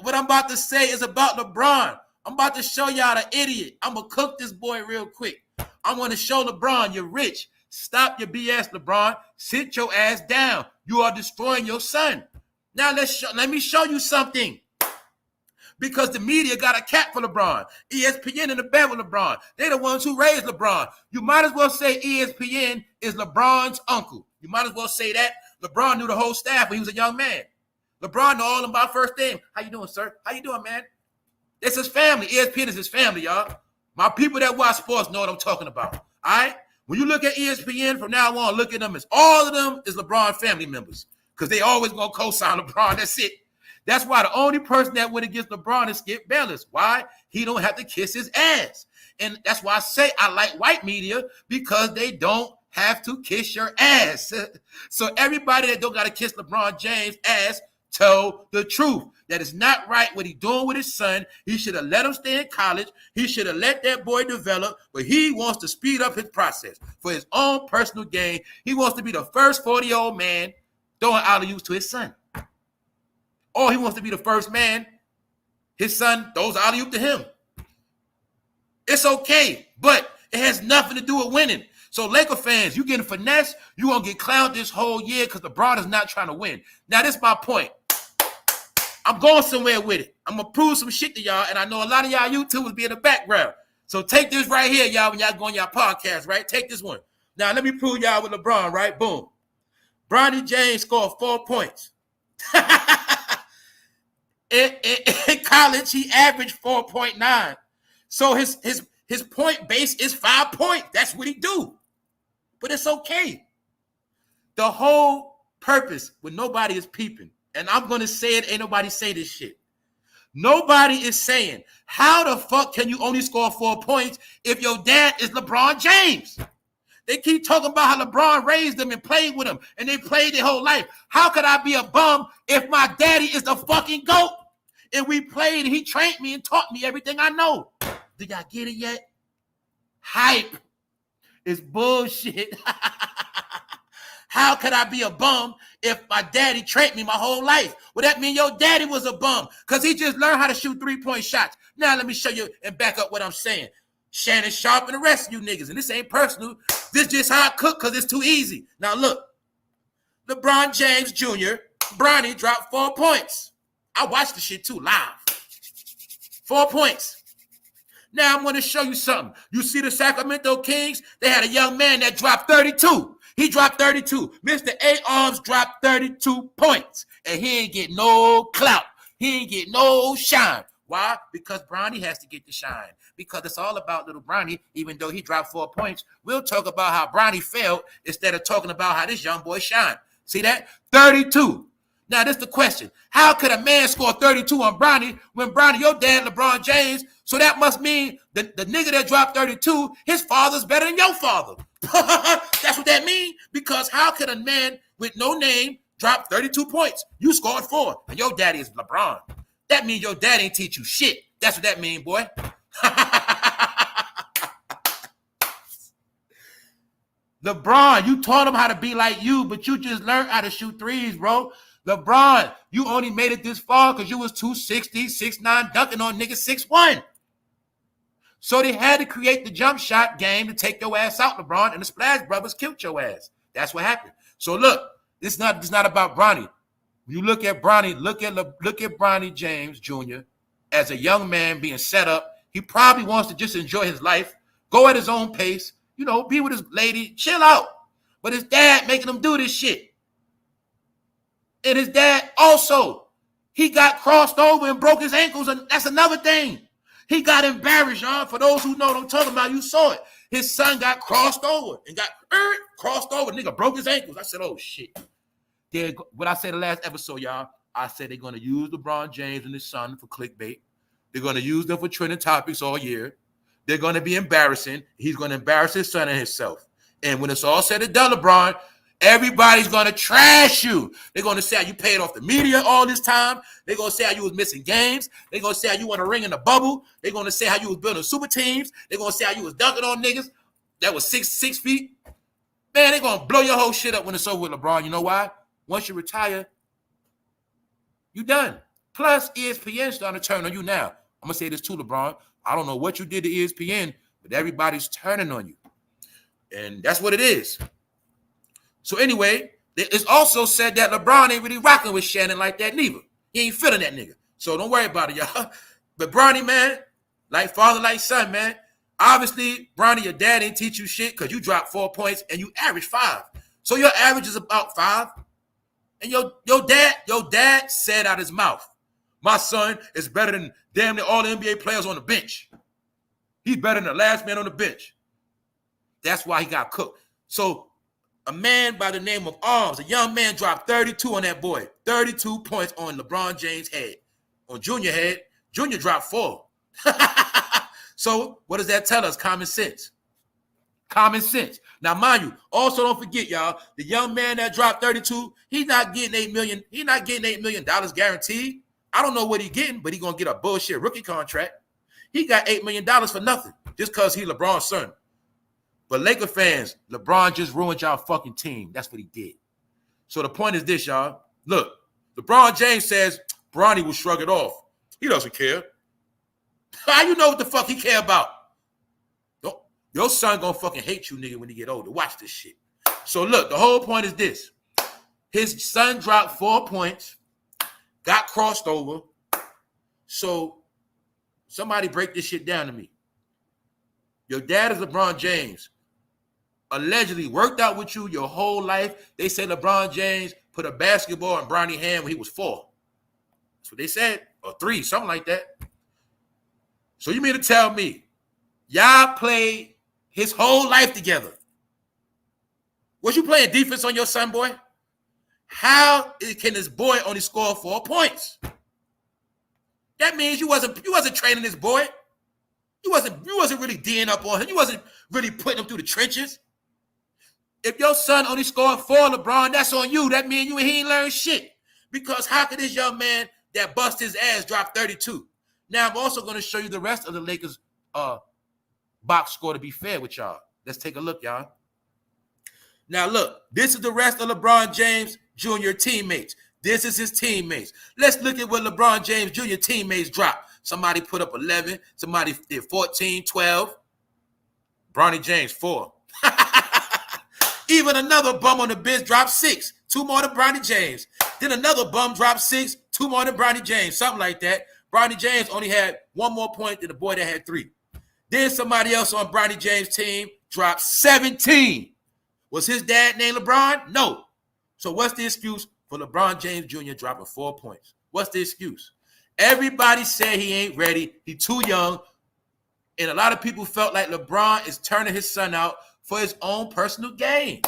What I'm about to say is about LeBron. I'm about to show y'all the idiot. I'm going to cook this boy real quick. I'm going to show LeBron you're rich. Stop your BS, LeBron. Sit your ass down. You are destroying your son. Now let me show you something. Because the media got a cap for LeBron. ESPN in the bed with LeBron. They're the ones who raised LeBron. You might as well say ESPN is LeBron's uncle. You might as well say that. LeBron knew the whole staff when he was a young man. LeBron knew all about first name. How you doing, sir? How you doing, man? It's his family. ESPN is his family, y'all. My people that watch sports know what I'm talking about. All right? When you look at ESPN from now on, look at them as all of them is LeBron family members because they always going to co-sign LeBron. That's it. That's why the only person that went against LeBron is Skip Bayless. Why? He don't have to kiss his ass. And that's why I say I like white media because they don't have to kiss your ass. So everybody that don't got to kiss LeBron James' ass tell the truth. That is not right what he's doing with his son. He should have let him stay in college. He should have let that boy develop, but he wants to speed up his process for his own personal gain. He wants to be the first 40-year-old man throwing alley-oops to his son. Or he wants to be the first man, his son throws alley-oop to him. It's okay, but it has nothing to do with winning. So Laker fans, you getting finesse, you going to get clowned this whole year because LeBron is not trying to win. Now, this is my point. I'm going somewhere with it. I'm going to prove some shit to y'all, and I know a lot of y'all YouTubers be in the background. So take this right here, y'all, when y'all go on y'all podcast, right? Take this one. Now, let me prove y'all with LeBron, right? Boom. Bronny James scored 4 points. In college, he averaged 4.9. So his point base is 5 points. That's what he do. But it's okay. The whole purpose when nobody is peeping, and I'm going to say it, ain't nobody say this shit. Nobody is saying, how the fuck can you only score 4 points if your dad is LeBron James? They keep talking about how LeBron raised them and played with them, and they played their whole life. How could I be a bum if my daddy is the fucking GOAT? And we played, and he trained me and taught me everything I know. Did y'all get it yet? Hype is bullshit. How could I be a bum if my daddy trained me my whole life? Well, that means your daddy was a bum because he just learned how to shoot 3-point shots. Now, let me show you and back up what I'm saying. Shannon Sharp and the rest of you niggas, and this ain't personal. This just how I cook because it's too easy. Now, look. LeBron James Jr., Bronny dropped 4 points. I watched the shit too live. 4 points. Now, I'm going to show you something. You see the Sacramento Kings? They had a young man that dropped 32. He dropped 32. Mr. A-Arms dropped 32 points. And he ain't get no clout. He ain't get no shine. Why? Because Bronny has to get the shine. Because it's all about little Bronny, even though he dropped 4 points. We'll talk about how Bronny failed instead of talking about how this young boy shined. See that? 32. Now, this is the question. How could a man score 32 on Bronny when Bronny, your dad, LeBron James, so that must mean the nigga that dropped 32, his father's better than your father. That's what that means. Because how could a man with no name drop 32 points? You scored 4, and your daddy is LeBron. That means your daddy ain't teach you shit. That's what that means, boy. LeBron, you taught him how to be like you, but you just learned how to shoot threes, bro. LeBron, you only made it this far because you was 260, 6'9", dunking on niggas 6'1". So they had to create the jump shot game to take your ass out, LeBron, and the Splash Brothers killed your ass. That's what happened. So look, it's not about Bronny. When you look at Bronny, look at Bronny James Jr. as a young man being set up. He probably wants to just enjoy his life, go at his own pace, you know, be with his lady, chill out. But his dad making him do this shit. And his dad also, he got crossed over and broke his ankles, and that's another thing. He got embarrassed, y'all. For those who know what I'm talking about, you saw it. His son got crossed over and got crossed over. Nigga broke his ankles. I said, oh, shit. What I said the last episode, y'all, I said they're going to use LeBron James and his son for clickbait. They're going to use them for trending topics all year. They're going to be embarrassing. He's going to embarrass his son and himself. And when it's all said and done, LeBron, everybody's going to trash you. They're going to say how you paid off the media all this time. They're going to say how you was missing games. They're going to say how you want to ring in the bubble. They're going to say how you was building super teams. They're going to say how you was dunking on niggas that was 6 feet. Man, they're going to blow your whole shit up when it's over with, LeBron. You know why? Once you retire, you done. Plus, ESPN's starting to turn on you now. I'm going to say this too, LeBron. I don't know what you did to ESPN, but everybody's turning on you. And that's what it is. So anyway, it's also said that LeBron ain't really rocking with Shannon like that neither. He ain't feeling that nigga. So don't worry about it, y'all. But Bronny, man, like father, like son, man. Obviously, Bronny, your dad didn't teach you shit because you dropped 4 points and you averaged 5. So your average is about 5. And your dad said out his mouth, my son is better than damn near all the NBA players on the bench. He's better than the last man on the bench. That's why he got cooked. So a man by the name of Arms, a young man, dropped 32 on that boy. 32 points on LeBron James' head. On Junior head, Junior dropped 4. So what does that tell us? Common sense. Common sense. Now, mind you, also don't forget, y'all, the young man that dropped 32, he's not getting $8 million. He's not getting $8 million guaranteed. I don't know what he's getting, but he's gonna get a bullshit rookie contract. He got $8 million for nothing, just because he's LeBron's son. But Laker fans, LeBron just ruined y'all fucking team. That's what he did. So the point is this, y'all. Look, LeBron James says Bronny will shrug it off. He doesn't care. How you know what the fuck he care about? Your son gonna fucking hate you, nigga, when he get older. Watch this shit. So look, the whole point is this. His son dropped 4 points, got crossed over. So somebody break this shit down to me. Your dad is LeBron James. Allegedly worked out with you your whole life. They said LeBron James put a basketball in Bronny's hand when he was 4. That's what they said. Or 3, something like that. So you mean to tell me y'all played his whole life together? Was you playing defense on your son, boy? How can this boy only score 4 points? That means you wasn't training this boy. You wasn't really D'ing up on him. You wasn't really putting him through the trenches. If your son only scored 4, LeBron, that's on you. That means he ain't learned shit. Because how could this young man that bust his ass drop 32? Now I'm also going to show you the rest of the Lakers box score to be fair with y'all. Let's take a look, y'all. Now look, this is the rest of LeBron James Jr. teammates. This is his teammates. Let's look at what LeBron James Jr. teammates dropped. Somebody put up 11. Somebody did 14, 12. Bronny James, 4. Even another bum on the bench dropped 6. 2 more than Bronny James. Then another bum dropped 6. 2 more than Bronny James. Something like that. Bronny James only had 1 more point than the boy that had 3. Then somebody else on Bronny James' team dropped 17. Was his dad named LeBron? No. So what's the excuse for LeBron James Jr. dropping 4 points? What's the excuse? Everybody said he ain't ready. He too young. And a lot of people felt like LeBron is turning his son out for his own personal gain.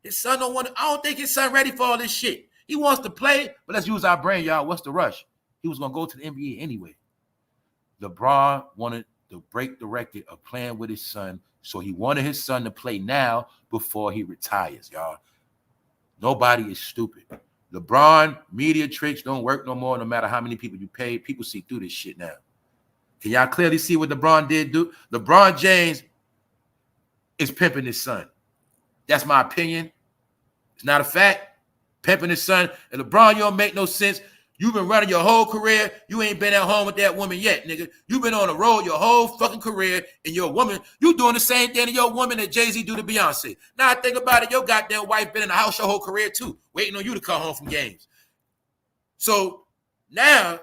His son don't want to, I don't think his son ready for all this shit. He wants to play, but let's use our brain, y'all. What's the rush? He was going to go to the NBA anyway. LeBron wanted to break the record of playing with his son, so he wanted his son to play now before he retires, y'all. Nobody is stupid. LeBron media tricks don't work no more, no matter how many people you pay. People see through this shit now. Can y'all clearly see what LeBron did do? LeBron James is pimping his son. That's my opinion. It's not a fact. Pimping his son. And LeBron, you don't make no sense. You've been running your whole career. You ain't been at home with that woman yet, nigga. You've been on the road your whole fucking career, and your woman, you doing the same thing to your woman that Jay-Z do to Beyonce. Now I think about it, your goddamn wife been in the house your whole career too, waiting on you to come home from games. So now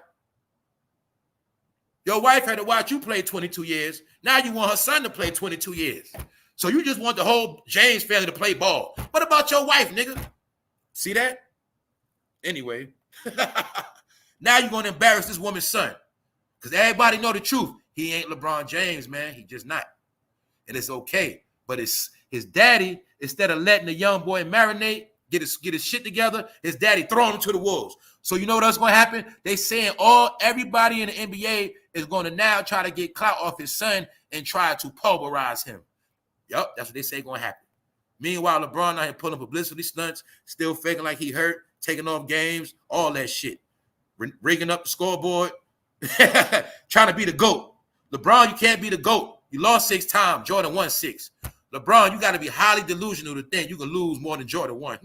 your wife had to watch you play 22 years. Now you want her son to play 22 years. So you just want the whole James family to play ball. What about your wife, nigga? See that? Anyway, now you're going to embarrass this woman's son. Because everybody know the truth. He ain't LeBron James, man. He just not. And it's okay. But it's his daddy, instead of letting the young boy marinate, get his shit together, his daddy throwing him to the wolves. So you know what's going to happen? They saying everybody in the NBA is going to now try to get clout off his son and try to pulverize him. Yup, that's what they say going to happen. Meanwhile, LeBron out here pulling publicity stunts, still faking like he hurt, taking off games, all that shit. Rigging up the scoreboard, trying to be the GOAT. LeBron, you can't be the GOAT. You lost 6 times. Jordan won 6. LeBron, you got to be highly delusional to think you can lose more than Jordan won.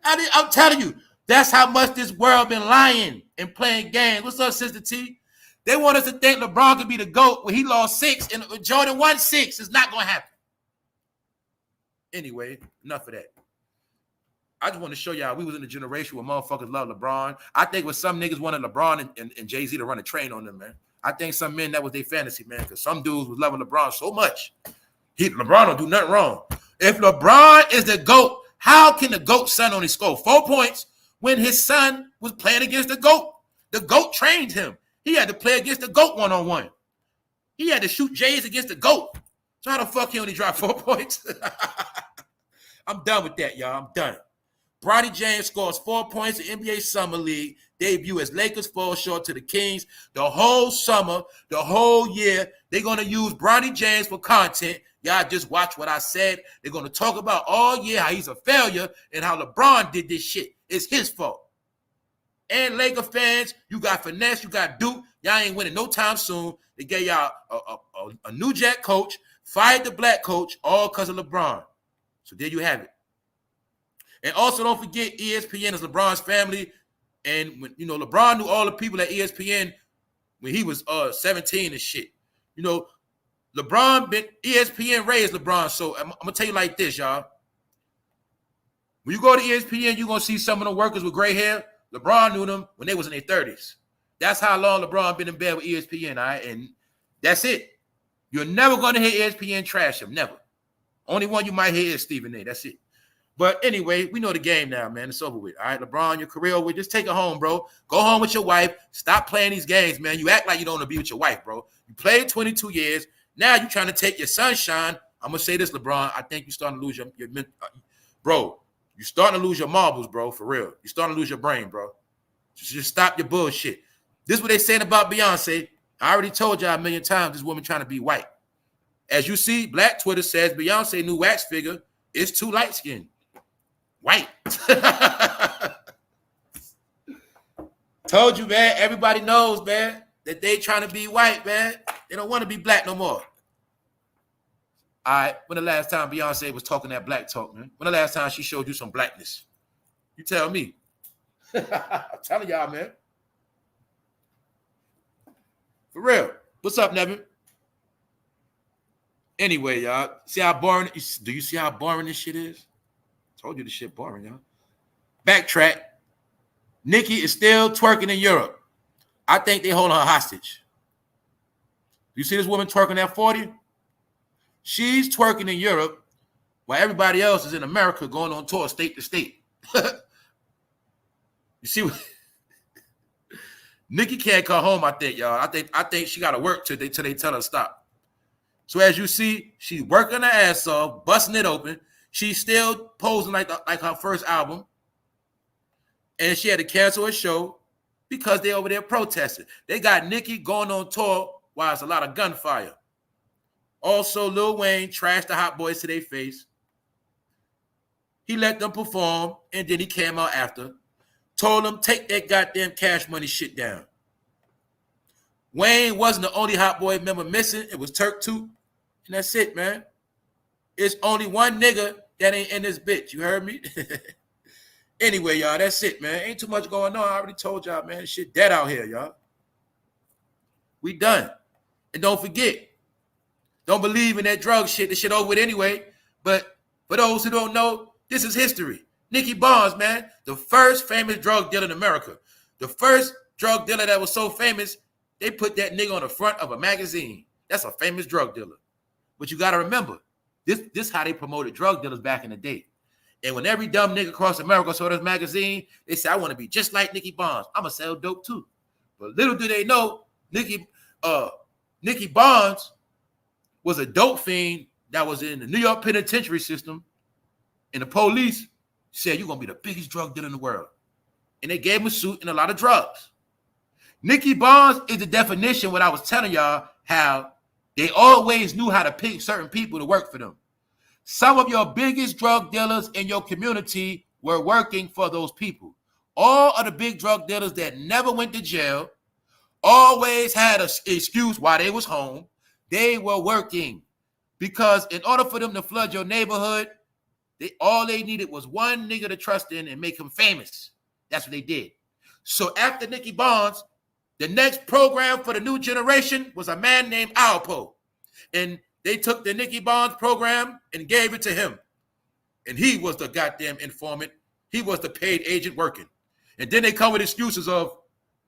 I'm telling you, that's how much this world been lying and playing games. What's up, Sister T? They want us to think LeBron could be the GOAT when he lost 6 and Jordan won 6. It's not going to happen. Anyway, enough of that. I just want to show y'all we was in a generation where motherfuckers love LeBron. I think when some niggas wanted LeBron and Jay-Z to run a train on them, man. I think some men, that was their fantasy, man, because some dudes was loving LeBron so much. LeBron don't do nothing wrong. If LeBron is the GOAT, how can the GOAT's son only score 4 points when his son was playing against the GOAT? The GOAT trained him. He had to play against the GOAT one-on-one. He had to shoot Jays against the GOAT. So how the fuck he only dropped 4 points? I'm done with that, y'all. I'm done. Bronny James scores 4 points in NBA Summer League debut as Lakers fall short to the Kings. The whole summer, the whole year, they're going to use Bronny James for content. Y'all just watch what I said. They're going to talk about all year how he's a failure and how LeBron did this shit. It's his fault. And Laker fans, you got finesse, you got Duke. Y'all ain't winning no time soon. They gave y'all a new jack coach, fired the black coach, all because of LeBron. So there you have it. And also, don't forget, ESPN is LeBron's family. And when LeBron knew all the people at ESPN when he was 17 and shit. ESPN raised LeBron. So I'm gonna tell you like this, y'all. When you go to ESPN, you're gonna see some of the workers with gray hair. LeBron knew them when they was in their 30s. That's how long LeBron been in bed with ESPN, all right? And that's it. You're never gonna hear ESPN trash him, never. Only one you might hear is Stephen A. That's it. But anyway, we know the game now, man. It's over with. All right, LeBron, your career over. Just take it home, bro. Go home with your wife. Stop playing these games, man. You act like you don't want to be with your wife, bro. You played 22 years. Now you're trying to take your sunshine. I'm going to say this, LeBron. I think you're starting to lose your bro, you're starting to lose your marbles, bro, for real. You're starting to lose your brain, bro. Just stop your bullshit. This is what they saying about Beyonce. I already told y'all a million times this woman trying to be white. As you see, Black Twitter says Beyonce new wax figure is too light-skinned. White. Told you, man. Everybody knows, man, that they trying to be white, man. They don't want to be black no more. All right. When the last time Beyonce was talking that black talk, man? When the last time she showed you some blackness? You tell me. I'm telling y'all, man. For real. What's up, Nevin? Anyway, y'all. See how boring? Do you see how boring this shit is? Told you this shit boring, y'all. Backtrack. NICKI is still twerking in Europe. I think they hold her hostage. You see this woman twerking at 40? She's twerking in Europe while everybody else is in America going on tour state to state. You see what? NICKI can't come home, I think, y'all. I think she got to work till they tell her to stop. So as you see, she's working her ass off, busting it open. She's still posing like her first album. And she had to cancel her show because they over there protesting. They got NICKI going on tour while there's a lot of gunfire. Also, Lil Wayne trashed the HOTBOYS to their face. He let them perform, and then he came out after. Told them, take that goddamn Cash Money shit down. Wayne wasn't the only HOTBOY member missing. It was Turk too. And that's it, man. It's only one nigga that ain't in this bitch. You heard me? Anyway, y'all, that's it, man. Ain't too much going on. I already told y'all, man. Shit dead out here, y'all. We done. And don't forget, don't believe in that drug shit. This shit over with anyway. But for those who don't know, this is history. Nicky Barnes, man, the first famous drug dealer in America. The first drug dealer that was so famous, they put that nigga on the front of a magazine. That's a famous drug dealer. But you got to remember, this is how they promoted drug dealers back in the day. And when every dumb nigga across America saw this magazine, they said, I want to be just like Nicky Barnes. I'm going to sell dope too. But little do they know, Nicky Barnes was a dope fiend that was in the New York penitentiary system. And the police said, you're going to be the biggest drug dealer in the world. And they gave him a suit and a lot of drugs. Nicky Barnes is the definition what I was telling y'all, how they always knew how to pick certain people to work for them. Some of your biggest drug dealers in your community were working for those people. All of the big drug dealers that never went to jail, always had an excuse why they was home. They were working. Because in order for them to flood your neighborhood, all they needed was one nigga to trust in and make him famous. That's what they did. So after Nicky Barnes, the next program for the new generation was a man named Alpo. And they took the Nicky Barnes program and gave it to him. And he was the goddamn informant. He was the paid agent working. And then they come with excuses of,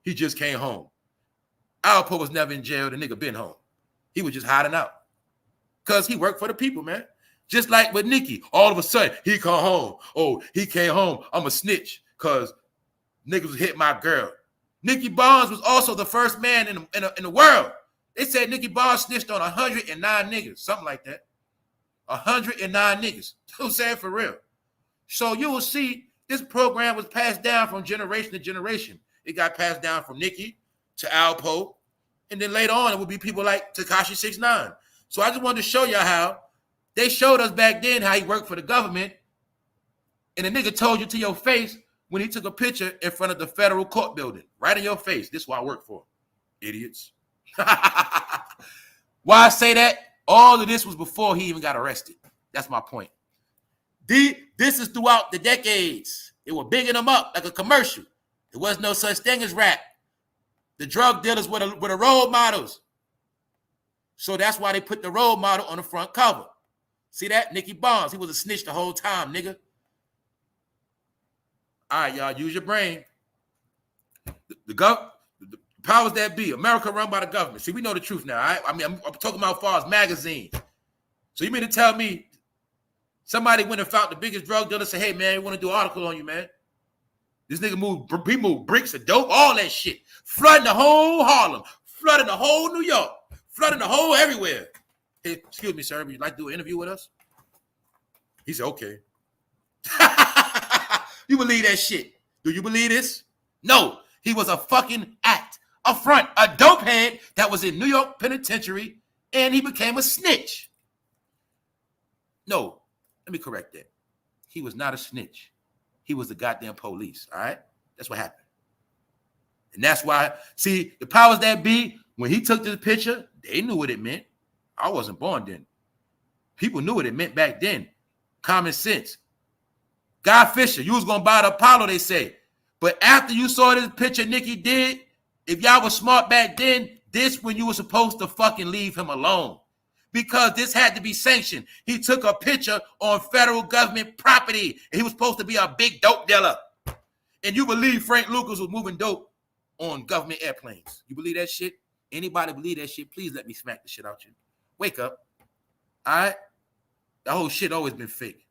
he just came home. Alpo was never in jail. The nigga been home. He was just hiding out. Because he worked for the people, man. Just like with Nicky. All of a sudden, he come home. Oh, he came home. I'm a snitch because niggas was hit my girl. Nicky Barnes was also the first man in the world. They said Nicky Barnes snitched on 109 niggas, something like that. 109 niggas. You know what I'm saying? For real. So you will see this program was passed down from generation to generation. It got passed down from Nicky to Alpo. And then later on, it would be people like Tekashi 6ix9ine. So I just wanted to show y'all how they showed us back then how he worked for the government. And the nigga told you to your face when he took a picture in front of the federal court building. Right in your face. This is what I work for. Idiots. Why I say that? All of this was before he even got arrested. That's my point. This is throughout the decades. They were bigging them up like a commercial. There was no such thing as rap. The drug dealers were the role models. So that's why they put the role model on the front cover. See that? Nicky Barnes. He was a snitch the whole time, nigga. All right, y'all. Use your brain. The powers that be. America run by the government. See, we know the truth now. Right? I mean, I'm talking about as far as magazines. So you mean to tell me somebody went and found the biggest drug dealer and said, hey, man, we want to do an article on you, man. This nigga moved bricks of dope, all that shit. Flooding the whole Harlem. Flooding the whole New York. Flooding the whole everywhere. Hey, excuse me, sir. Would you like to do an interview with us? He said, okay. You believe that shit? Do you believe this? No. He was a fucking act. A front. A dope head that was in New York penitentiary, and he became a snitch. No. Let me correct that. He was not a snitch. He was the goddamn police, all right? That's what happened. And that's why, see, the powers that be, when he took this picture, they knew what it meant. I wasn't born then. People knew what it meant back then. Common sense. Guy Fisher, you was going to buy the Apollo, they say. But after you saw this picture Nicky did, if y'all was smart back then, this when you were supposed to fucking leave him alone. Because this had to be sanctioned. He took a picture on federal government property. And he was supposed to be a big dope dealer. And you believe Frank Lucas was moving dope on government airplanes. You believe that shit? Anybody believe that shit? Please let me smack the shit out you. Wake up. All right? The whole shit always been fake.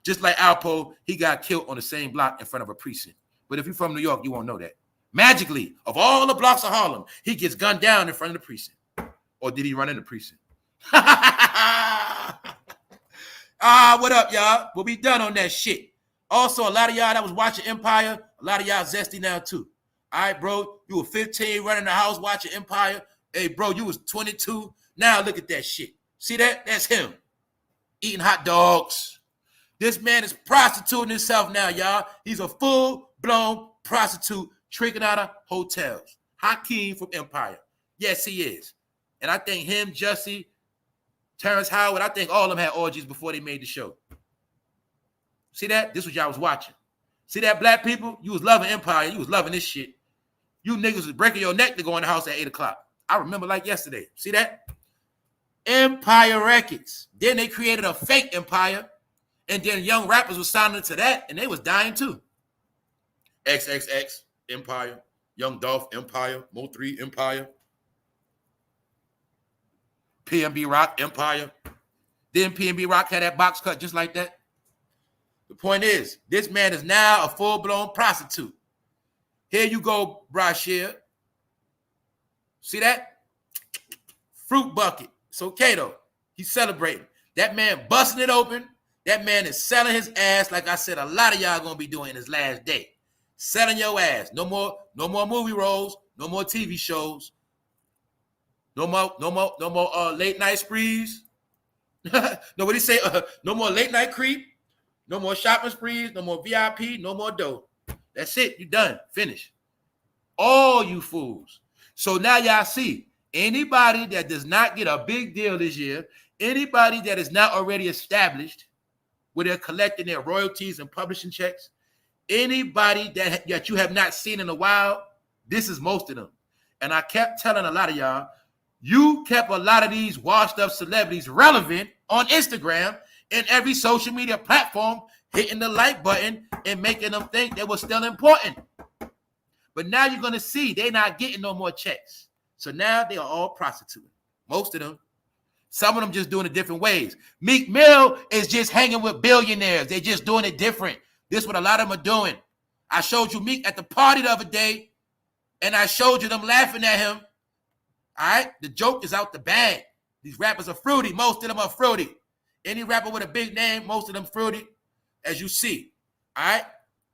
Just like Alpo, he got killed on the same block in front of a precinct. But if you're from New York, you won't know that. Magically, of all the blocks of Harlem, he gets gunned down in front of the precinct. Or did he run in the precinct? What up, y'all? We'll be done on that shit. Also, a lot of y'all that was watching Empire, a lot of y'all zesty now too. All right, bro, you were 15 running the house watching Empire. Hey, bro, you was 22. Now look at that shit. See that? That's him. Eating hot dogs. This man is prostituting himself now, y'all. He's a full-blown prostitute tricking out of hotels. Hakeem from Empire. Yes, he is. And I think him, Jussie, Terrence Howard, I think all of them had orgies before they made the show. See that? This was y'all was watching. See that, black people? You was loving Empire. You was loving this shit. You niggas was breaking your neck to go in the house at 8 o'clock. I remember like yesterday. See that? Empire Records. Then they created a fake Empire. And then young rappers was signing to that, and they was dying too. XXX, Empire. Young Dolph, Empire. Mo3, Empire. PNB Rock, Empire. Then PNB Rock had that box cut just like that. The point is, this man is now a full-blown prostitute. Here you go, Brashear. See that? Fruit bucket. It's okay, though. He's celebrating. That man busting it open. That man is selling his ass, like I said, a lot of y'all going to be doing his last day. Selling your ass. No more movie roles. No more TV shows. No more late night sprees. No, what do you say? No more late night creep. No more shopping sprees. No more VIP. No more dough. That's it. You done. Finish. All you fools. So now y'all see, anybody that does not get a big deal this year, anybody that is not already established, where they're collecting their royalties and publishing checks, anybody that you have not seen in a while, this is most of them. And I kept telling a lot of y'all, you kept a lot of these washed up celebrities relevant on Instagram and every social media platform, hitting the like button and making them think they were still important. But now you're going to see they're not getting no more checks. So now they are all prostituting. Most of them. Some of them just doing it different ways. Meek Mill is just hanging with billionaires. They're just doing it different. This is what a lot of them are doing. I showed you Meek at the party the other day, and I showed you them laughing at him. All right? The joke is out the bag. These rappers are fruity. Most of them are fruity. Any rapper with a big name, most of them fruity, as you see. All right?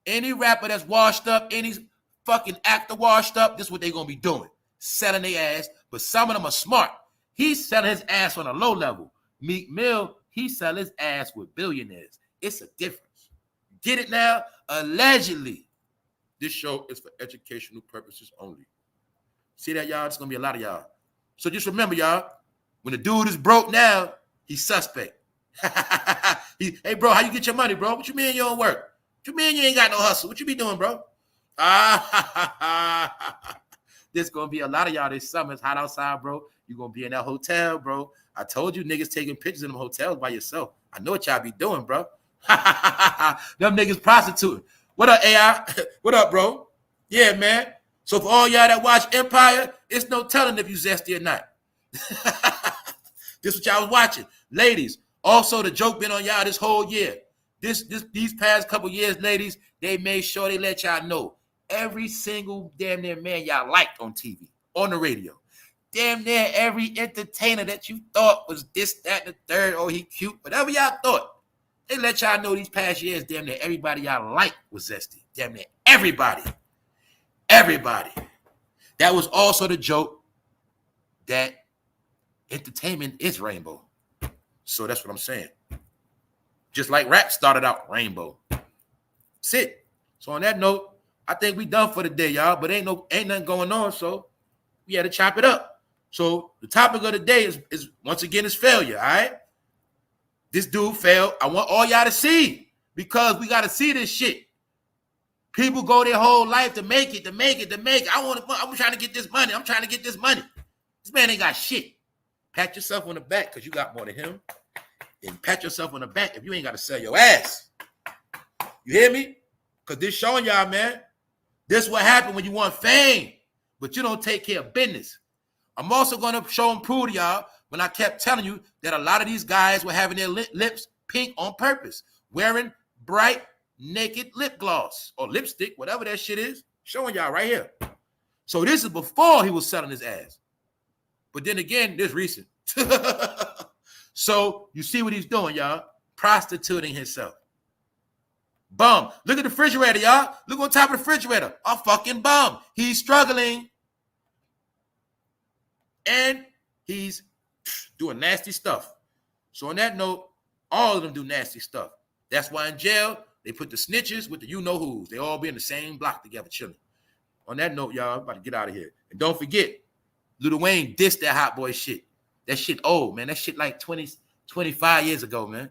Any rapper that's washed up, any fucking actor washed up, this is what they're going to be doing. Selling their ass. But some of them are smart. He's selling his ass on a low level. Meek Mill, he sells his ass with billionaires. It's a difference. Get it now? Allegedly. This show is for educational purposes only. See that, y'all? It's going to be a lot of y'all. So just remember, y'all, when the dude is broke now, he's suspect. Hey, bro, how you get your money, bro? What you mean you don't work? What you mean you ain't got no hustle? What you be doing, bro? There's going to be a lot of y'all this summer. It's hot outside, bro. You're going to be in that hotel, bro. I told you niggas taking pictures in them hotels by yourself. I know what y'all be doing, bro. Them niggas prostituting. What up, AI? What up, bro? Yeah, man. So for all y'all that watch Empire, it's no telling if you zesty or not. This what y'all was watching. Ladies, also the joke been on y'all this whole year. These past couple years, ladies, they made sure they let y'all know every single damn near man y'all liked on TV, on the radio. Damn near every entertainer that you thought was this, that, and the third, oh, he cute, whatever y'all thought. They let y'all know these past years, damn near everybody y'all liked was zesty. Damn near everybody. Everybody. That was also the joke that entertainment is rainbow. So that's what I'm saying. Just like rap started out rainbow. That's it. So on that note, I think we done for the day, y'all. But ain't nothing going on, so we had to chop it up. So the topic of the day is once again is failure. All right. This dude failed. I want all y'all to see because we got to see this shit. People go their whole life to make it. I'm trying to get this money. This man ain't got shit. Pat yourself on the back because you got more than him. And pat yourself on the back if you ain't got to sell your ass. You hear me? Because this showing y'all, man, this what happened when you want fame, but you don't take care of business. I'm also going to show and prove to y'all when I kept telling you that a lot of these guys were having their lips pink on purpose, wearing bright, naked lip gloss or lipstick, whatever that shit is, showing y'all right here. So this is before he was selling his ass. But then again, this recent. So you see what he's doing, y'all? Prostituting himself. Bum. Look at the refrigerator, y'all. Look on top of the refrigerator. A fucking bum. He's struggling. And he's doing nasty stuff. So on that note, all of them do nasty stuff. That's why in jail, they put the snitches with the you-know-who's. They all be in the same block together chilling. On that note, y'all, I'm about to get out of here. And don't forget, Lil Wayne dissed that Hot Boy shit. That shit old, man. That shit like 25 years ago, man.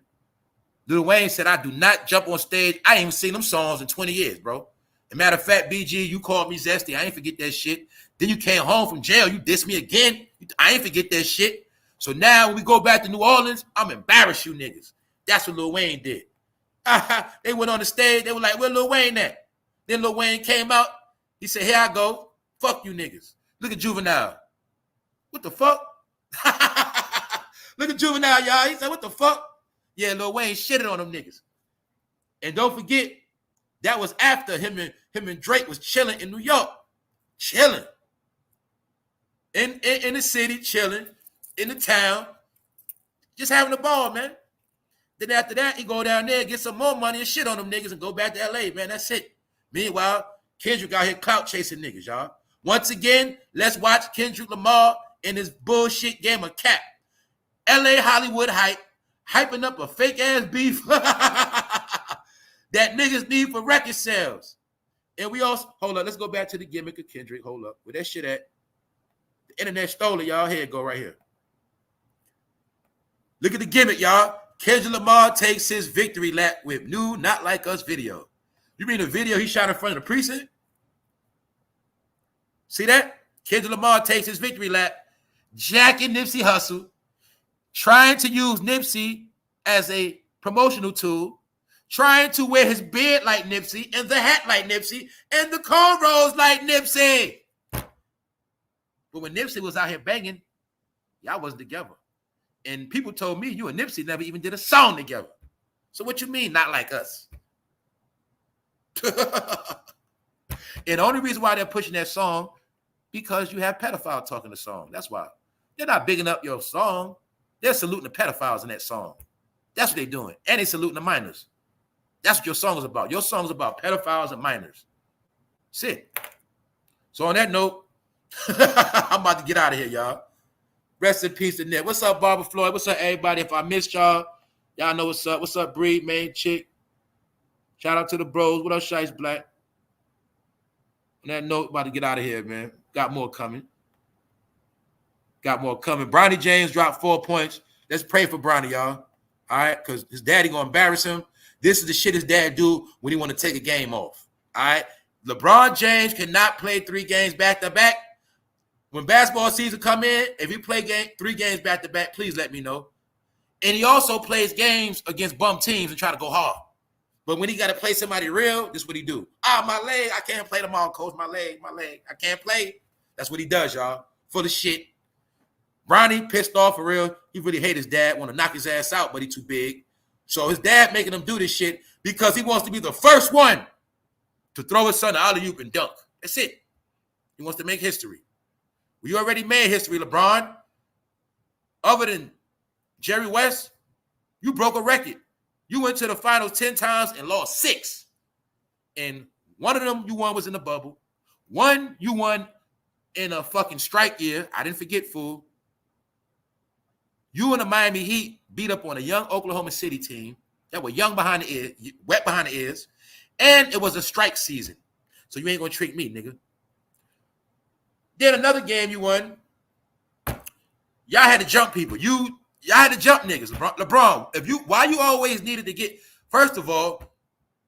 Lil Wayne said, I do not jump on stage. I ain't even seen them songs in 20 years, bro. As a matter of fact, BG, you called me zesty. I ain't forget that shit. Then you came home from jail. You dissed me again. I ain't forget that shit. So now when we go back to New Orleans, I'm embarrassed you niggas. That's what Lil Wayne did. They went on the stage. They were like, where Lil Wayne at? Then Lil Wayne came out. He said, here I go. Fuck you niggas. Look at Juvenile. What the fuck? Look at Juvenile, y'all. He said, what the fuck? Yeah, Lil Wayne shitted on them niggas. And don't forget, that was after him and Drake was chilling in New York. Chilling. In the city, chilling. In the town. Just having a ball, man. Then after that, he go down there, get some more money and shit on them niggas and go back to LA, man. That's it. Meanwhile, Kendrick out here clout chasing niggas, y'all. Once again, let's watch Kendrick Lamar in his bullshit game of cap. LA Hollywood hype, hyping up a fake ass beef that niggas need for record sales. And we also, hold up, let's go back to the gimmick of Kendrick. Hold up. Where that shit at? The internet stole it, y'all. Here it go right here. Look at the gimmick, y'all. Kendrick Lamar takes his victory lap with new Not Like Us video. You mean the video he shot in front of the precinct? See that? Kendrick Lamar takes his victory lap, jacking Nipsey Hussle, trying to use Nipsey as a promotional tool, trying to wear his beard like Nipsey and the hat like Nipsey and the cornrows like Nipsey. But when Nipsey was out here banging, y'all wasn't together. And people told me you and Nipsey never even did a song together. So what you mean, not like us? And the only reason why they're pushing that song, because you have pedophiles talking the song. That's why. They're not bigging up your song. They're saluting the pedophiles in that song. That's what they're doing. And they're saluting the minors. That's what your song is about. Your song is about pedophiles and minors. That's it. So on that note, I'm about to get out of here, y'all. Rest in peace to Nick. What's up, Barbara Floyd? What's up, everybody? If I missed y'all, y'all know what's up. What's up, Breed, main chick? Shout out to the bros. What up, Shice Black? On that note, about to get out of here, man. Got more coming. Got more coming. Bronny James dropped 4 points. Let's pray for Bronny, y'all. All right? Because his daddy going to embarrass him. This is the shit his dad do when he want to take a game off. All right? LeBron James cannot play 3 games back-to-back. When basketball season come in, if he play 3 games back-to-back, please let me know. And he also plays games against bum teams and try to go hard. But when he got to play somebody real, this is what he do. My leg, I can't play tomorrow, coach. My leg, I can't play. That's what he does, y'all. Full of shit. Bronny pissed off for real. He really hate his dad, want to knock his ass out, but he too big. So his dad making him do this shit because he wants to be the first one to throw his son out of you and dunk. That's it. He wants to make history. We already made history, LeBron. Other than Jerry West, you broke a record. You went to the finals 10 times and lost 6. And one of them you won was in the bubble. One you won in a fucking strike year. I didn't forget, fool. You and the Miami Heat beat up on a young Oklahoma City team that were young behind the ears, wet behind the ears, and it was a strike season. So you ain't gonna trick me, nigga. Then another game you won. Y'all had to jump people. Y'all had to jump niggas. LeBron, why you always needed to get, first of all,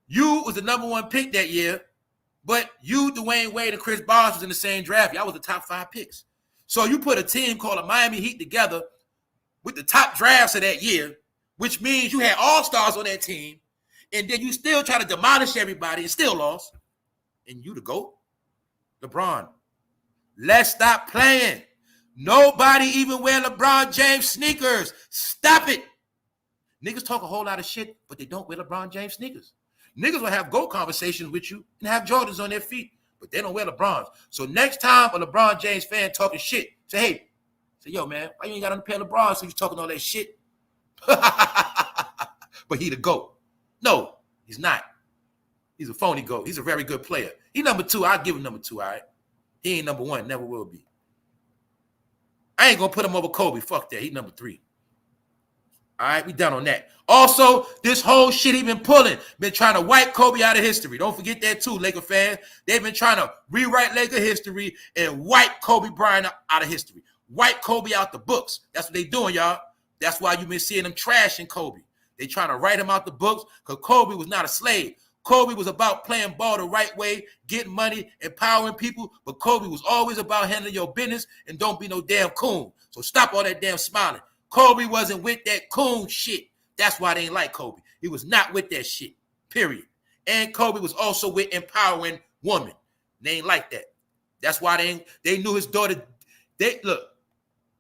you was the #1 pick that year, but you, Dwayne Wade, and Chris Bosh was in the same draft. Y'all was the top 5 picks. So you put a team called the Miami Heat together with the top drafts of that year, which means you had all-stars on that team, and then you still try to demolish everybody and still lost. And you the GOAT? LeBron, let's stop playing. Nobody even wear LeBron James sneakers. Stop it. Niggas talk a whole lot of shit, but they don't wear LeBron James sneakers. Niggas will have GOAT conversations with you and have Jordans on their feet, but they don't wear LeBrons. So next time a LeBron James fan talking shit, say, yo, man, why you ain't got on a pair of LeBrons so you talking all that shit? But he the GOAT. No, he's not. He's a phony GOAT. He's a very good player. He #2. I'll give him #2, all right? He ain't #1, never will be. I ain't gonna put him over Kobe. Fuck that. He #3. All right, we done on that. Also, this whole shit he been pulling, been trying to wipe Kobe out of history. Don't forget that too, Laker fans. They've been trying to rewrite Laker history and wipe Kobe Bryant out of history. Wipe Kobe out the books. That's what they doing, y'all. That's why you've been seeing them trashing Kobe. They trying to write him out the books because Kobe was not a slave. Kobe was about playing ball the right way, getting money, empowering people, but Kobe was always about handling your business and don't be no damn coon. So stop all that damn smiling. Kobe wasn't with that coon shit. That's why they ain't like Kobe. He was not with that shit, period. And Kobe was also with empowering women. They ain't like that. That's why they knew his daughter.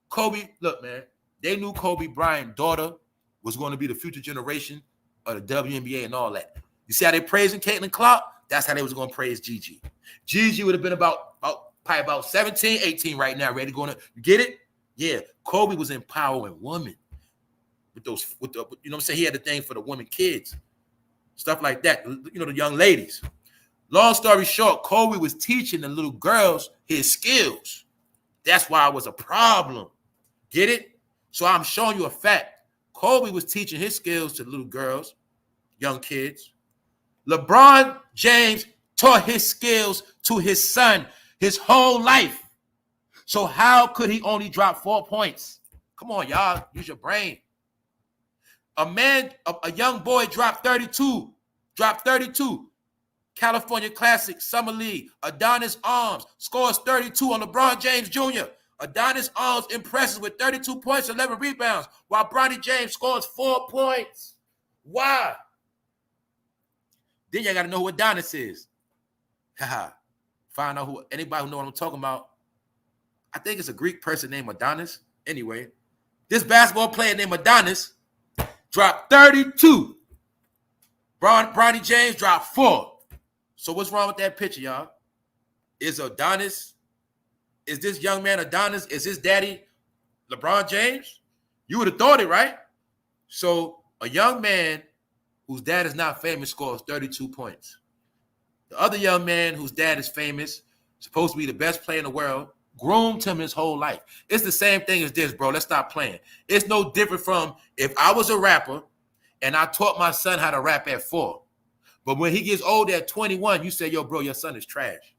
Kobe, look, man, they knew Kobe Bryant's daughter was going to be the future generation of the WNBA and all that. You see how they praising Caitlin Clark? That's how they was going to praise Gigi. Gigi would have been probably about 17, 18 right now, ready to go. You get it? Yeah. Kobe was empowering women with you know what I'm saying? He had the thing for the women kids, stuff like that. You know, the young ladies. Long story short, Kobe was teaching the little girls his skills. That's why it was a problem. Get it? So I'm showing you a fact. Kobe was teaching his skills to little girls, young kids. LeBron James taught his skills to his son his whole life. So how could he only drop 4 points? Come on, y'all. Use your brain. A young boy dropped 32. California Classic, Summer League. Adonis Arms scores 32 on LeBron James Jr. Adonis Arms impresses with 32 points, 11 rebounds, while Bronny James scores 4 points. Why? Then you got to know who Adonis is. Haha. Find out who, anybody who know what I'm talking about. I think it's a Greek person named Adonis. Anyway, this basketball player named Adonis dropped 32. Bronny James dropped 4. So what's wrong with that picture, y'all? Is this young man Adonis? Is his daddy LeBron James? You would have thought it, right? So a young man whose dad is not famous scores 32 points. The other young man whose dad is famous, supposed to be the best player in the world, groomed him his whole life. It's the same thing as this, bro. Let's stop playing. It's no different from if I was a rapper and I taught my son how to rap at 4. But when he gets older at 21, you say, yo, bro, your son is trash.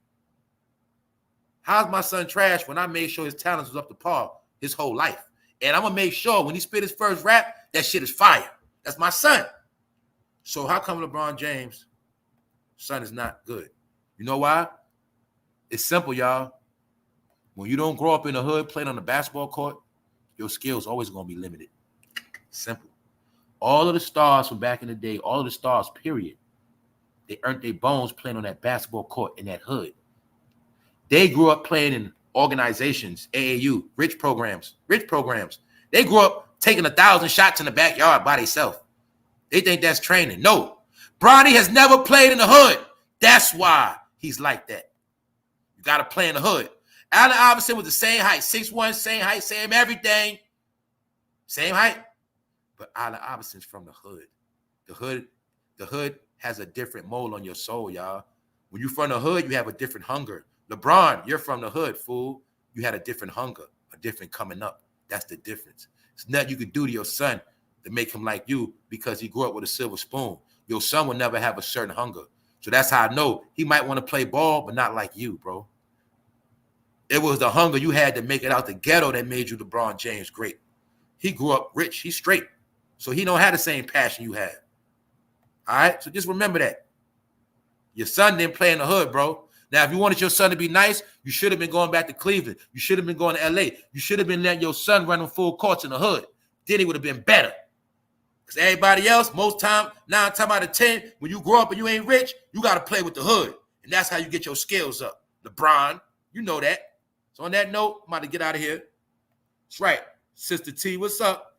How's my son trash when I made sure his talents was up to par his whole life? And I'm going to make sure when he spit his first rap, that shit is fire. That's my son. So how come LeBron James' son is not good? You know why? It's simple, y'all. When you don't grow up in the hood playing on the basketball court, your skills always going to be limited. Simple. All of the stars from back in the day, all of the stars, period, they earned their bones playing on that basketball court in that hood. They grew up playing in organizations, AAU, rich programs. They grew up taking 1,000 shots in the backyard by themselves. They think that's training. No. Bronny has never played in the hood. That's why he's like that. You got to play in the hood. Allen Iverson was the same height, 6'1", same height, same everything. Same height. But Allen Iverson's from the hood. The hood has a different mold on your soul, y'all. When you're from the hood, you have a different hunger. LeBron, you're from the hood, fool. You had a different hunger, a different coming up. That's the difference. It's nothing you could do to your son to make him like you because he grew up with a silver spoon. Your son will never have a certain hunger. So that's how I know he might want to play ball, but not like you, bro. It was the hunger you had to make it out the ghetto that made you LeBron James great. He grew up rich. He's straight. So he don't have the same passion you have. All right? So just remember that. Your son didn't play in the hood, bro. Now, if you wanted your son to be nice, you should have been going back to Cleveland. You should have been going to LA. You should have been letting your son run on full courts in the hood. Then he would have been better. Because everybody else, most time, 9 times out of 10, when you grow up and you ain't rich, you got to play with the hood. And that's how you get your skills up. LeBron, you know that. So on that note, I'm about to get out of here. That's right. Sister T, what's up?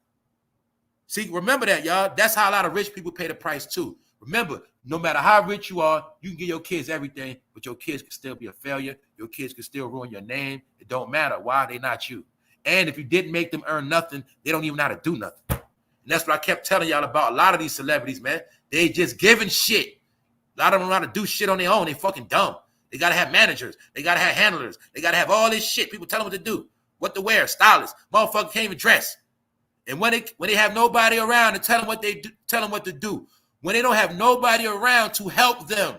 See, remember that, y'all. That's how a lot of rich people pay the price, too. Remember, no matter how rich you are, you can give your kids everything, but your kids can still be a failure. Your kids can still ruin your name. It don't matter. Why? They not you. And if you didn't make them earn nothing, they don't even know how to do nothing. And that's what I kept telling y'all about a lot of these celebrities, man. They just giving shit. A lot of them know how to do shit on their own. They fucking dumb. They got to have managers. They got to have handlers. They got to have all this shit. People tell them what to do, what to wear, stylists. Motherfucker can't even dress. And when they have nobody around to tell them what they do, tell them what to do. When they don't have nobody around to help them,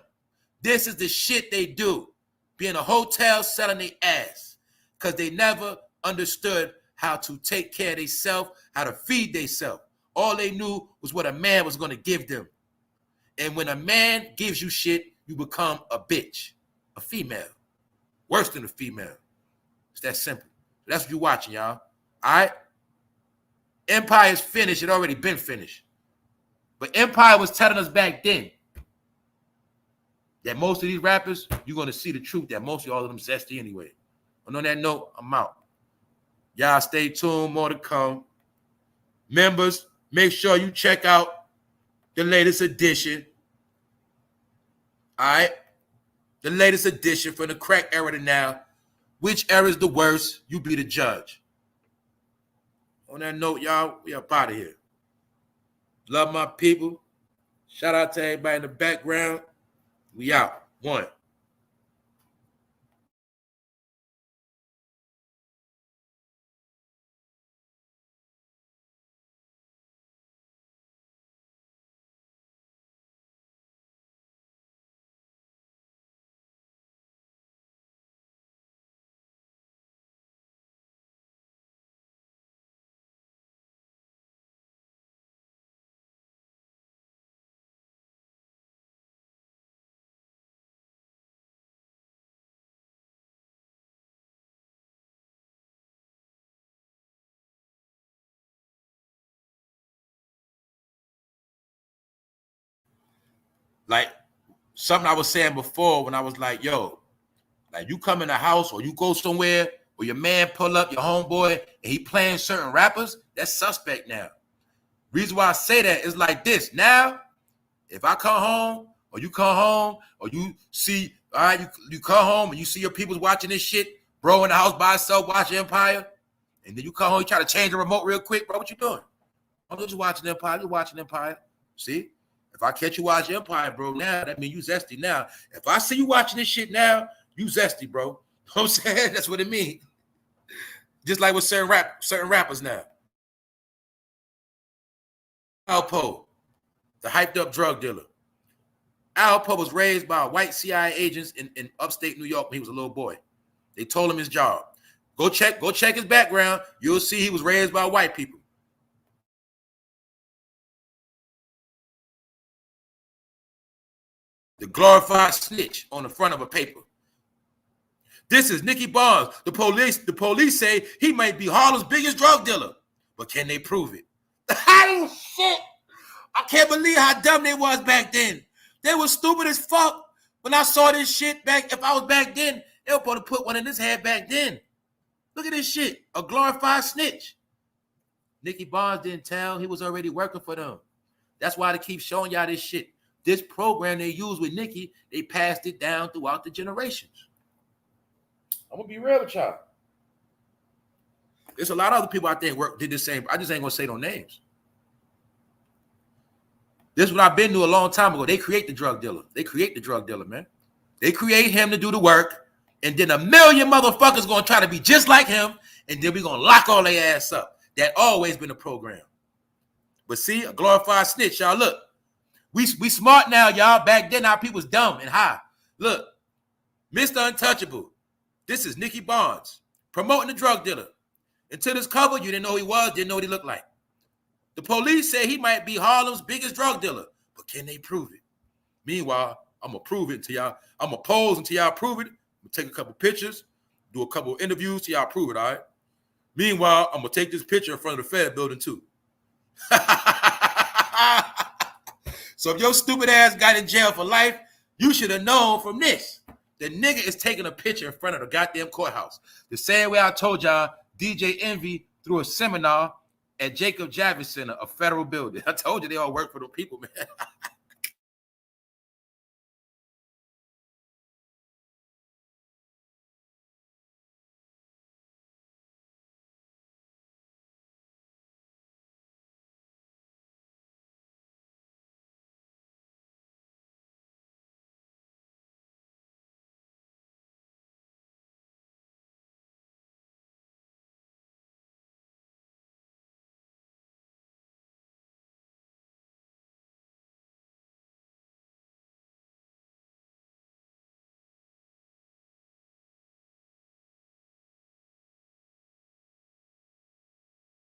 this is the shit they do. Be in a hotel selling their ass because they never understood how to take care of themselves, how to feed themselves. All they knew was what a man was going to give them. And when a man gives you shit, you become a bitch, a female. Worse than a female. It's that simple. That's what you're watching, y'all. All right? Empire's finished. It already been finished. But Empire was telling us back then that most of these rappers, you're going to see the truth that most of all of them zesty anyway. And on that note, I'm out. Y'all stay tuned. More to come. Members, make sure you check out the latest edition All right. The latest edition from the crack era to now. Which era is the worst? You be the judge. On that note, y'all, we up out of here. Love my people. Shout out to everybody in the background. We out. One. Like something I was saying before when I was like, yo, like you come in the house or you go somewhere or your man pull up, your homeboy, and he playing certain rappers, that's suspect now. Reason why I say that is like this. Now, if I come home or you come home or you see, all right, you come home and you see your people's watching this shit, bro in the house by himself watching Empire, and then you come home, you try to change the remote real quick, bro, what you doing? I'm just watching Empire, you're watching Empire. See? If I catch you watching Empire, bro, now, that means you zesty now. If I see you watching this shit now, you zesty, bro. You know what I'm saying? That's what it means. Just like with certain rappers now. Alpo, the hyped up drug dealer. Alpo was raised by white CIA agents in upstate New York when he was a little boy. They told him his job. Go check his background. You'll see he was raised by white people. The glorified snitch on the front of a paper. This is Nicky Barnes. The police say he might be Harlem's biggest drug dealer, but can they prove it? Oh, shit. I can't believe how dumb they was back then. They were stupid as fuck. When I saw this shit back, if I was back then, they were supposed to put one in his head back then. Look at this shit. A glorified snitch. Nicky Barnes didn't tell. He was already working for them. That's why they keep showing y'all this shit. This program they use with Nicky, they passed it down throughout the generations. I'm gonna be real with y'all. There's a lot of other people out there did the same. I just ain't gonna say no names. This is what I've been to a long time ago. They create the drug dealer. They create the drug dealer, man. They create him to do the work, and then a million motherfuckers gonna try to be just like him, and then we gonna lock all their ass up. That always been the program. But see, a glorified snitch, y'all. Look. We smart now, y'all. Back then, our people was dumb and high. Look, Mr. Untouchable. This is Nicky Barnes promoting the drug dealer. Until this cover, you didn't know who he was, didn't know what he looked like. The police say he might be Harlem's biggest drug dealer, but can they prove it? Meanwhile, I'm gonna prove it until y'all. I'm gonna pose until y'all prove it. I'm gonna take a couple pictures, do a couple interviews till y'all prove it. All right. Meanwhile, I'm gonna take this picture in front of the Fed building too. So if your stupid ass got in jail for life, you should have known from this. The nigga is taking a picture in front of the goddamn courthouse. The same way I told y'all DJ Envy threw a seminar at Jacob Javits Center, a federal building. I told you they all work for the people, man.